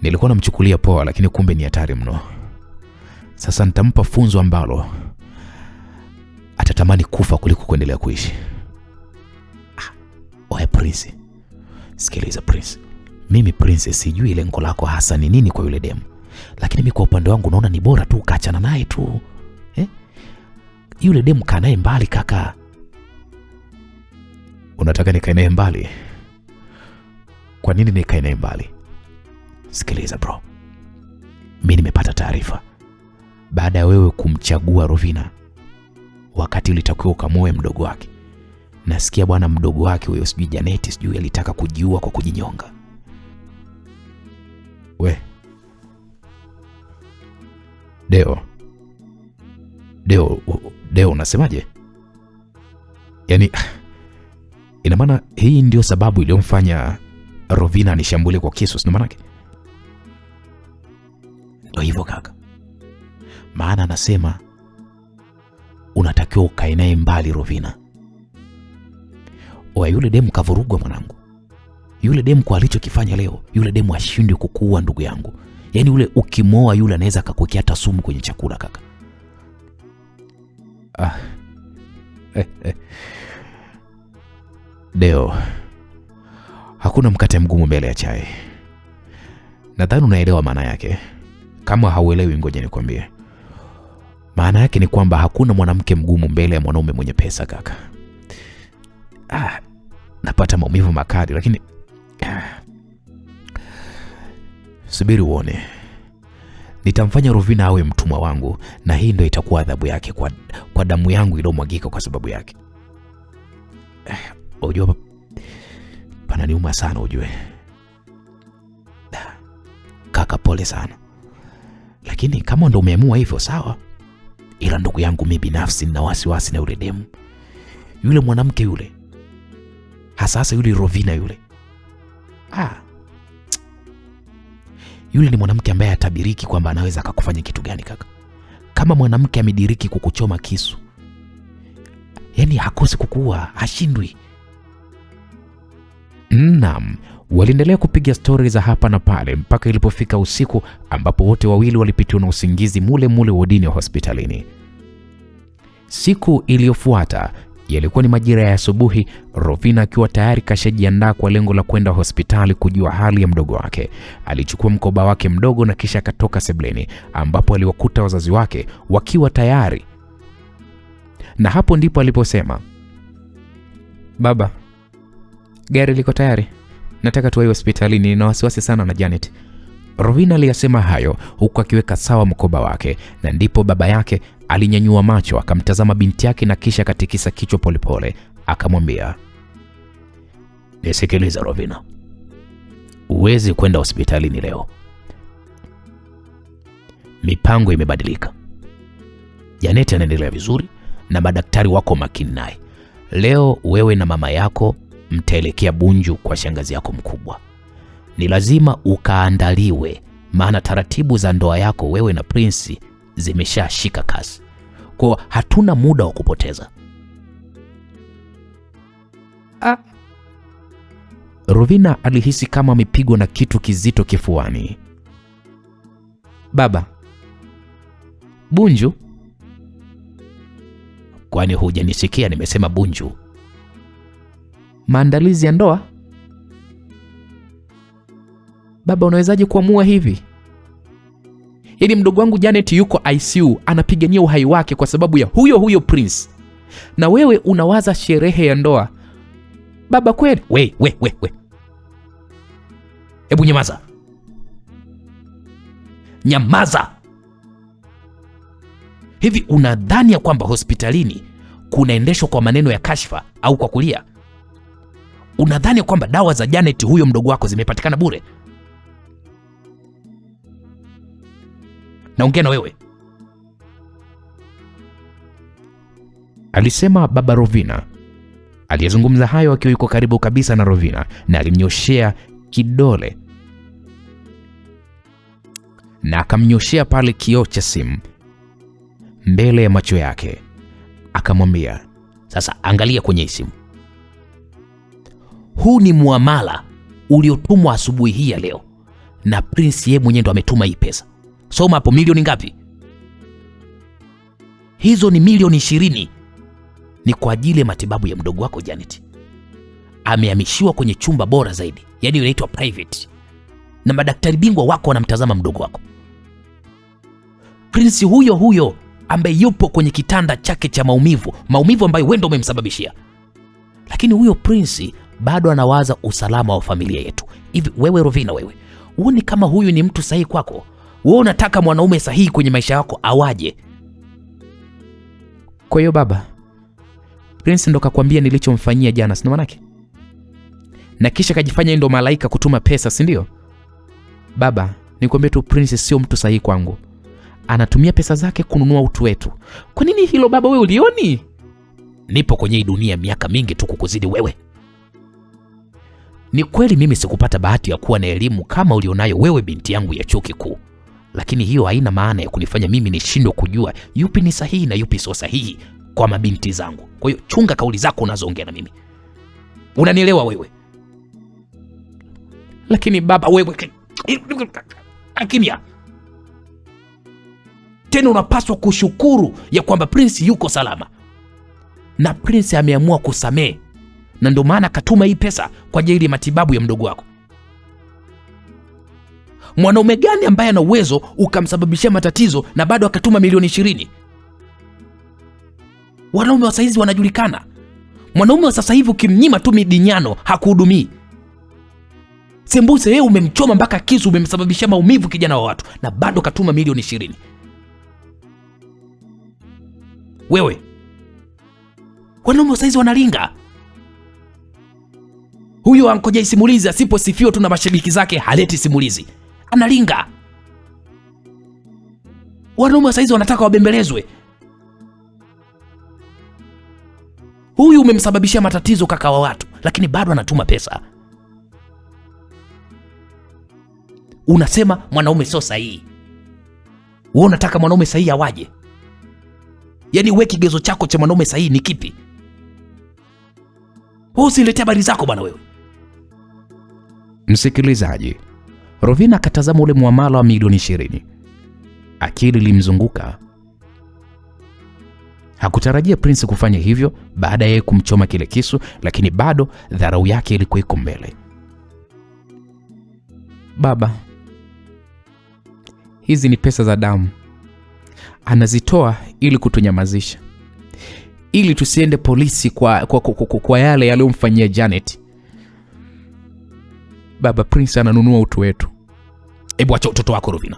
Nilikuwa namchukulia poa, lakini kumbe ni hatari mno. Sasa nitampa funzo ambalo atatamani kufa kuliko kuendelea kuishi." "Oe Prince, sikiliza Prince. Mimi Prince sijui lengo lako hasa ni nini kwa yule demu. Lakini mimi kwa upande wangu naona ni bora tu ukaachana naye tu. Yule demu kaa naye mbali kaka." "Unataka nikae naye mbali? Kwa nini nikae naye mbali?" "Sikiliza bro. Mimi nimepata taarifa. Baada ya wewe kumchagua Rovina, wakati ulitakiwa ukamoe mdogo wake. Nasikia bwana mdogo wake huyo sijui Janet sijui alitaka kujiua kwa kujinyonga. We Deo, unasemaje? Yaani ina maana hii ndio sababu iliyomfanya Rovina anishambulie kwa kisu, sio maana? Ndio hivyo kaka. Maana anasema unatakiwa ukae naye mbali Rovina. Yule demu kavurugwa mwanangu. Yule demu kwa alichokifanya leo, yule demu ashindwe kukuua ndugu yangu. Yaani yule ukimoa yule anaweza akakuwekea hata sumu kwenye chakula kaka. Deo, hakuna mkate mgumu mbele ya chai. Nadhani unaelewa maana yake. Kama hauelewi ngoja nikwambie. Maana yake ni kwamba hakuna mwanamke mgumu mbele ya mwanaume mwenye pesa kaka. Napata maumivu makali lakini subiri uone. Nitamfanya Rovina awe mtumwa wangu na hii ndio itakuwa adhabu yake kwa damu yangu iliyomwagika kwa sababu yake. Unajua pananiuma sana ujue. Kaka pole sana. Lakini kama ndo umeamua hivyo sawa. Ila ndugu yangu mimi binafsi nina wasiwasi na yule demu. Yule mwanamke yule. Hasa yule Rovina yule. Yule ni mwanamke ambaye atabiriki kwamba anaweza akakufanya kitu gani kaka. Kama mwanamke amediriki kukuchoma kisu, yaani hakosi kukuua, hashindwi. Naam, waliendelea kupiga stori za hapa na pale mpaka ilipofika usiku ambapo wote wawili walipitiwa na usingizi mule mule wodini ya hospitalini. Siku iliyofuata yalikuwa ni majira ya asubuhi, Rovina akiwa tayari kashajiandaa kwa lengo la kwenda hospitali kujua hali ya mdogo wake. Alichukua mkoba wake mdogo na kisha akatoka sebleni ambapo aliwakuta wazazi wake wakiwa tayari. Na hapo ndipo aliposema, "Baba, gari liko tayari. Nataka tuwahi hospitalini, nina wasiwasi sana na Janet." Rovina aliyasema hayo huku akiweka sawa mkoba wake, na ndipo baba yake alinyanyua macho akamtazama binti yake na kisha katikisa kichwa polepole akamwambia, "Nisikiliza Rovina. Uwezi kwenda hospitalini leo. Mipango imebadilika. Janet anaendelea vizuri na madaktari wako makini naye. Leo wewe na mama yako mtaelekea Bunju kwa shangazi yako mkubwa. Ni lazima ukaandaliwe, maana taratibu za ndoa yako wewe na Prince zimeshashika kasi. Kwa hatuna muda wa kupoteza." Rovina alihisi kama amepigwa na kitu kizito kifuani. "Baba, Bunju?" "Kwani hujanisikia nimesema Bunju?" "Maandalizi ya ndoa?" "Baba, unawezaje kuamua hivi? Yaani mdogo wangu Janet yuko ICU anapigania uhai wake kwa sababu ya huyo Prince. Na wewe unawaza sherehe ya ndoa. Baba kweli?" We. Hebu nyamaza. Nyamaza. Hivi unadhani ya kwamba hospitalini kunaendeshwa kwa maneno ya kashfa au kwa kulia? Unadhani ya kwamba dawa za Janet huyo mdogo wako zimepatikana bure? Naongea na wewe. Alisema baba Rovina. Aliyezungumza hayo akiwa yuko karibu kabisa na Rovina na alimnyoshea kidole na akamnyoshea pale kioo cha simu mbele ya macho yake, akamwambia, "Sasa angalia kwenye simu. Huu ni muamala uliotumwa asubuhi hii ya leo na Prince yeye mwenyewe ndo ametuma hii pesa. Soma hapo, milioni ngapi? Hizo ni milioni 20. Ni kwa ajili ya matibabu ya mdogo wako Janet. Amehamishiwa kwenye chumba bora zaidi, yaani inaitwa private. Na madaktari bingwa wako wanamtazama mdogo wako. Prince huyo ambaye yupo kwenye kitanda chake cha maumivu ambayo wewe ndo umemsababishia. Lakini huyo Prince bado anawaza usalama wa familia yetu. Hivi wewe Rovina, wewe uone kama huyu ni mtu sahihi kwako? Wewe unataka mwanaume sahihi kwenye maisha yako awaje?" "Kwa hiyo baba, Prince ndo kakwambia nilichomfanyia jana, si manake? Na kisha kajifanya ndo malaika kutuma pesa, si ndio?" "Baba, Nikwambie tu Prince sio mtu sahihi kwangu. Anatumia pesa zake kununua utu wetu. Kwa nini hilo baba wewe ulioni? Nipo kwenye hii dunia miaka mingi tu kukuzidi wewe. Ni kweli mimi sikupata bahati ya kuwa na elimu kama ulionayo wewe binti yangu ya chuo kikuu. Lakini hiyo haina maana ya kunifanya mimi nishindwe kujua yupi ni sahihi na yupi sio sahihi kwa mabinti zangu. Kwa hiyo chunga kauli zako unazoongea na mimi. Unanielewa wewe? Lakini baba wewe kimya. Tena unapaswa kushukuru ya kwamba Prince yuko salama. Na Prince ameamua kusamehe. Na ndio maana akatuma hii pesa kwa ajili ya matibabu ya mdogo wako. Mwanaume gani ambaye ana uwezo ukamsababishia matatizo na bado akatuma milioni 20? Wanaume wa saizi wanajulikana. Mwanaume wa sasa hivi ukimnyima tu midinyano hakuhudumii. Sembuse wewe umemchoma mpaka kisu, umemsababishia maumivu kijana wa watu na bado katuma milioni 20. Wewe, wanaume wa saizi wanalinga. Huyo ankoja simulizi asiposifiwa tu na mashabiki zake haleti simulizi. Analinga. Wanaume wa saizi wanataka wabembelezwe. Huyu umemsababishia matatizo kaka wa watu, lakini bado anatuma pesa. Unasema mwanaume sio sahihi. Wewe unataka mwanaume sahihi awaje? Yaani wewe kigezo chako cha mwanaume sahihi ni kipi? Wewe usiletea habari zako bwana wewe. Msikilizaji, Rovina akatazama ule muamala wa milioni 20. Akili ilimzunguka. Hakutarajia Prince kufanya hivyo baada ya kumchoma kile kisu, lakini bado dharau yake ilikuwa iko mbele. Baba, hizi ni pesa za damu. Anazitoa ili kutunyamazisha, ili tusiende polisi kwa yale yaliyomfanyia Janet. Baba, Prince ananunua utu wetu. Hebu acha utoto wako Rovina.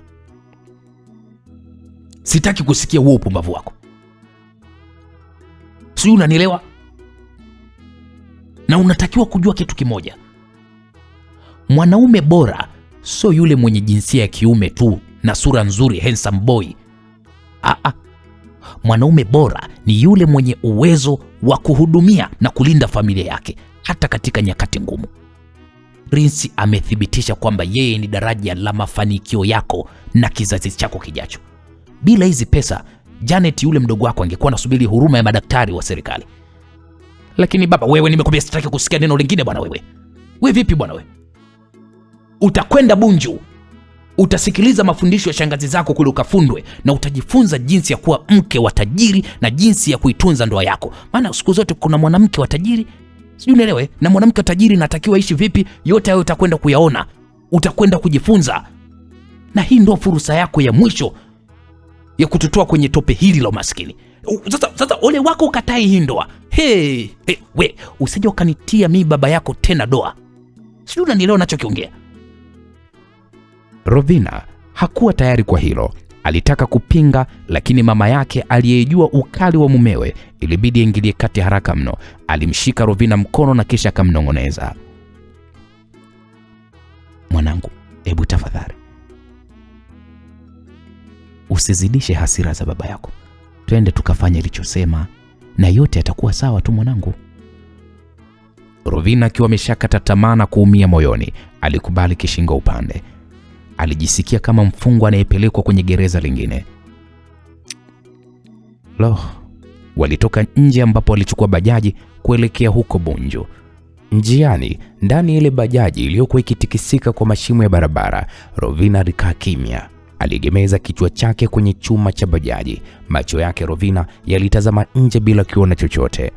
Sitaki kusikia huo upumbavu wako. Sio, unanielewa? Na unatakiwa kujua kitu kimoja. Mwanaume bora sio yule mwenye jinsia ya kiume tu na sura nzuri, handsome boy. Mwanaume bora ni yule mwenye uwezo wa kuhudumia na kulinda familia yake hata katika nyakati ngumu. Prince amethibitisha kwamba yeye ni daraja la mafanikio yako na kizazi chako kijacho. Bila hizi pesa, Janet yule mdogo wako angekuwa anasubiri huruma ya madaktari wa serikali. Lakini baba wewe, nimekwambia sitaki kusikia neno lingine bwana wewe. Wewe vipi bwana wewe? Utakwenda Bunju. Utasikiliza mafundisho ya shangazi zako kule ukafundwe, na utajifunza jinsi ya kuwa mke wa tajiri na jinsi ya kuitunza ndoa yako. Maana siku zote kuna mwanamke wa tajiri, sijui unaelewa, na mwanamke wa tajiri natakiwa ishi vipi, yote hayo utakwenda kuyaona. Utakwenda kujifunza. Na hii ndio fursa yako ya mwisho ya kututoa kwenye tope hili la umaskini. Sasa ole wako ukatai hii ndoa. We, usije ukanitia mimi baba yako tena doa. Sijui unanielewa ninachokiongea. Rovina hakuwa tayari kwa hilo. Alitaka kupinga, lakini mama yake aliyejua ukali wa mumewe ilibidi aingilie kati haraka mno. Alimshika Rovina mkono na kisha akamnong'oneza. Mwanangu, hebu tafadhali usizidishe hasira za baba yako. Twende tukafanye ilichosema na yote yatakuwa sawa tu mwanangu. Rovina akiwa ameshakata tamaa na kuumia moyoni, alikubali kishingo upande. Alijisikia kama mfungwa anayepelekwa kwenye gereza lingine. Walitoka nje ambapo walichukua bajaji kuelekea huko Bunju. Njiani, ndani ile bajaji iliyokuwa ikitikisika kwa mashimo ya barabara, Rovina alikaa kimya. Aliegemeza kichwa chake kwenye chuma cha bajaji. Macho yake Rovina yalitazama nje bila kuona chochote.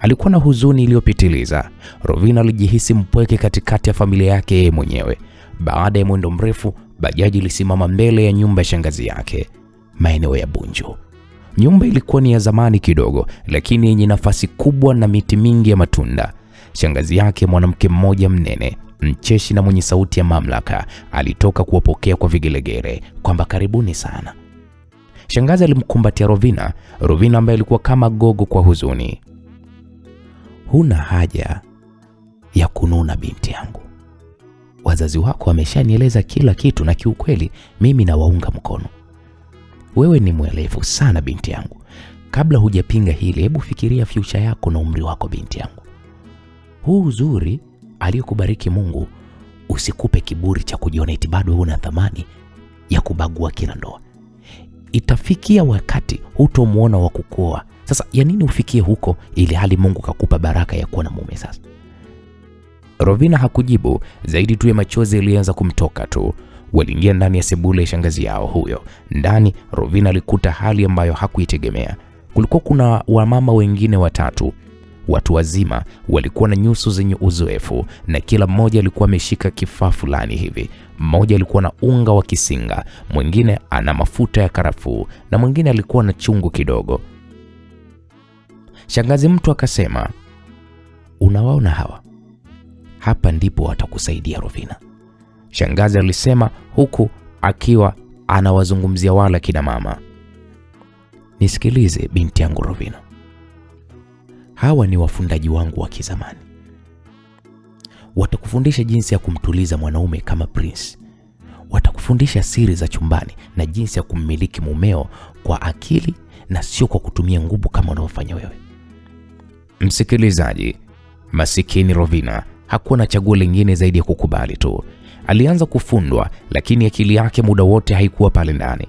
Alikuwa na huzuni iliyopitiliza. Rovina alijihisi mpweke katikati ya familia yake yeye mwenyewe. Baada ya mwendo mrefu, bajaji ilisimama mbele ya nyumba ya shangazi yake, maeneo ya Bunju. Nyumba ilikuwa ni ya zamani kidogo, lakini yenye nafasi kubwa na miti mingi ya matunda. Shangazi yake, mwanamke mmoja mnene, mcheshi na mwenye sauti ya mamlaka, alitoka kuwapokea kwa vigelegele kwamba karibuni sana. Shangazi alimkumbatia Rovina, Rovina ambaye alikuwa kama gogo kwa huzuni. Huna haja ya kununa binti yangu. Wazazi wako wameshanieleza kila kitu na kiukweli mimi nawaunga mkono. Wewe ni mwelevu sana binti yangu. Kabla hujapinga hili, hebu fikiria future yako na umri wako binti yangu. Huu uzuri aliyokubariki Mungu usikupe kiburi cha kujiona eti bado wewe una thamani ya kubagua kila ndoa. Itafikia wakati hutomuona wa kukuoa. Sasa ya nini ufikie huko ili hali Mungu kakupa baraka ya kuwa na mume sasa? Rovina hakujibu, zaidi tu ya machozi yalianza kumtoka tu. Waliingia ndani ya sebule ya shangazi yao huyo. Ndani Rovina alikuta hali ambayo hakuitegemea. Kulikuwa kuna wamama wengine watatu, watu wazima, walikuwa na nyuso zenye uzoefu na kila mmoja alikuwa ameshika kifaa fulani hivi. Mmoja alikuwa na unga wa kisinga, mwingine ana mafuta ya karafuu na mwingine alikuwa na chungu kidogo. Shangazi mtu akasema, unawaona hawa? Hapa ndipo watakusaidia Rovina. Shangazi alisema huku akiwa anawazungumzia wala kina mama. Nisikilize binti yangu Rovina. Hawa ni wafundaji wangu wa kizamani. Watakufundisha jinsi ya kumtuliza mwanaume kama Prince. Watakufundisha siri za chumbani na jinsi ya kummiliki mumeo kwa akili na sio kwa kutumia nguvu kama unavyofanya wewe. Msikilizaji, masikini Rovina hakuwa na chaguo lingine zaidi ya kukubali tu. Alianza kufundwa, lakini akili yake muda wote haikuwa pale ndani.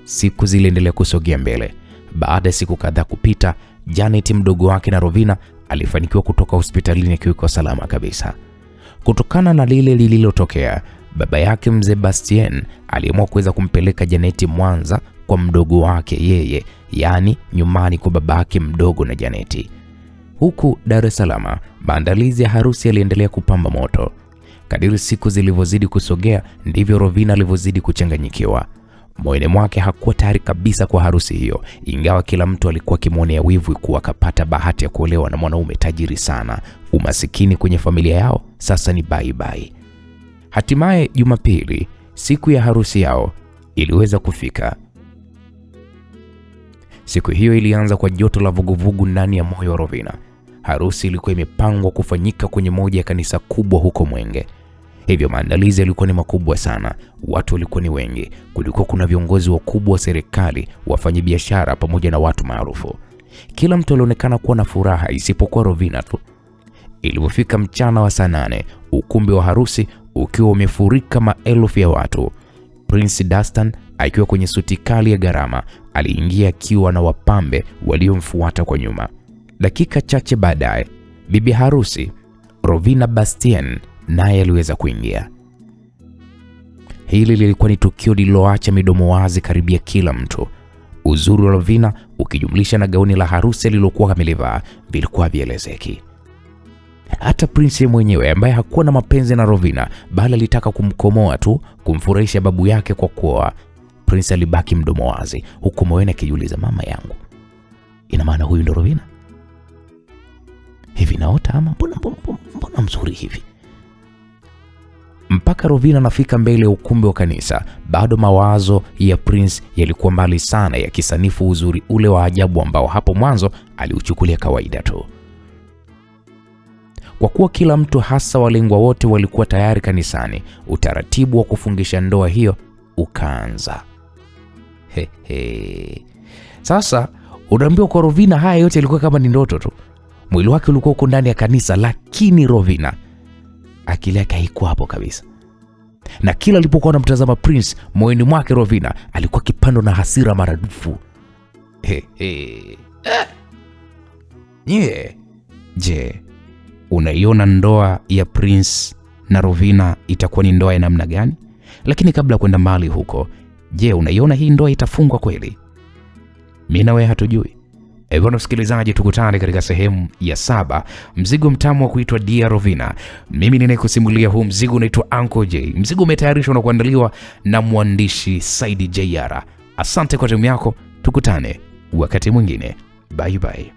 Siku ziliendelea kusogea mbele. Baada ya siku kadhaa kupita, Janet mdogo wake na Rovina alifanikiwa kutoka hospitalini akiwa salama kabisa. Kutokana na lile lililotokea, baba yake mzee Bastien aliamua kuweza kumpeleka Janet Mwanza kwa mdogo wake yeye, yani nyumbani kwa babake mdogo na Janet. Huku Dar es Salaam, maandalizi ya harusi yaliendelea kupamba moto. Kadiri siku zilivyozidi kusogea, ndivyo Rovina alivyozidi kuchanganyikiwa. Moyoni mwake hakuwa tayari kabisa kwa harusi hiyo, ingawa kila mtu alikuwa kimwonea wivu kuwa kapata bahati ya kuolewa na mwanaume tajiri sana. Umasikini kwenye familia yao sasa ni bye bye. Hatimaye Jumapili, siku ya harusi yao, iliweza kufika. Siku hiyo ilianza kwa joto la vuguvugu ndani ya moyo wa Rovina. Harusi ilikuwa imepangwa kufanyika kwenye moja ya kanisa kubwa huko Mwenge. Hivyo maandalizi yalikuwa ni makubwa sana. Watu walikuwa ni wengi. Kulikuwa kuna viongozi wakubwa wa serikali, wafanyabiashara pamoja na watu maarufu. Kila mtu alionekana kuwa na furaha isipokuwa Rovina tu. Ilipofika mchana wa saa 8, ukumbi wa harusi ukiwa umefurika maelfu ya watu. Prince Dastan akiwa kwenye suti kali ya gharama aliingia akiwa na wapambe waliomfuata kwa nyuma. Dakika chache baadaye, bibi harusi Rovina Bastien naye aliweza kuingia. Hili lilikuwa ni tukio lililoacha midomo wazi karibia kila mtu. Uzuri wa Rovina ukijumlisha na gauni la harusi alilokuwa amelivaa vilikuwa vielezeki. Hata Prince mwenyewe ambaye hakuwa na mapenzi na Rovina bali alitaka kumkomoa tu, kumfurahisha babu yake kwa kuoa, Prince alibaki mdomo wazi, huku moyoni akijiuliza, mama yangu, ina maana huyu ndo Rovina? Hivi naota ama mbona mzuri hivi? Mpaka Rovina anafika mbele ya ukumbi wa kanisa, bado mawazo ya Prince yalikuwa mbali sana, yakisanifu uzuri ule wa ajabu ambao hapo mwanzo aliuchukulia kawaida tu. Kwa kuwa kila mtu, hasa walengwa wote, walikuwa tayari kanisani, utaratibu wa kufungisha ndoa hiyo ukaanza. Sasa unaambiwa kwa Rovina haya yote yalikuwa kama ni ndoto tu. Mwili wake ulikuwa uko ndani ya kanisa, lakini Rovina akili yake haikuwa hapo kabisa. Na kila alipokuwa anamtazama Prince, moyoni mwake Rovina alikuwa kipando na hasira maradufu. Je, unaiona ndoa ya Prince na Rovina itakuwa ni ndoa ya namna gani? Lakini kabla ya kwenda mbali huko, je, unaiona hii ndoa itafungwa kweli? Mimi na wewe hatujui. Hivyo msikilizaji, tukutane katika sehemu ya 7, mzigo mtamu wa kuitwa Dia Rovina. Mimi ninayekusimulia huu mzigo unaitwa Uncle J. Mzigo umetayarishwa na kuandaliwa na mwandishi Saidi JR. Asante kwa timu yako, tukutane wakati mwingine. Bye bye.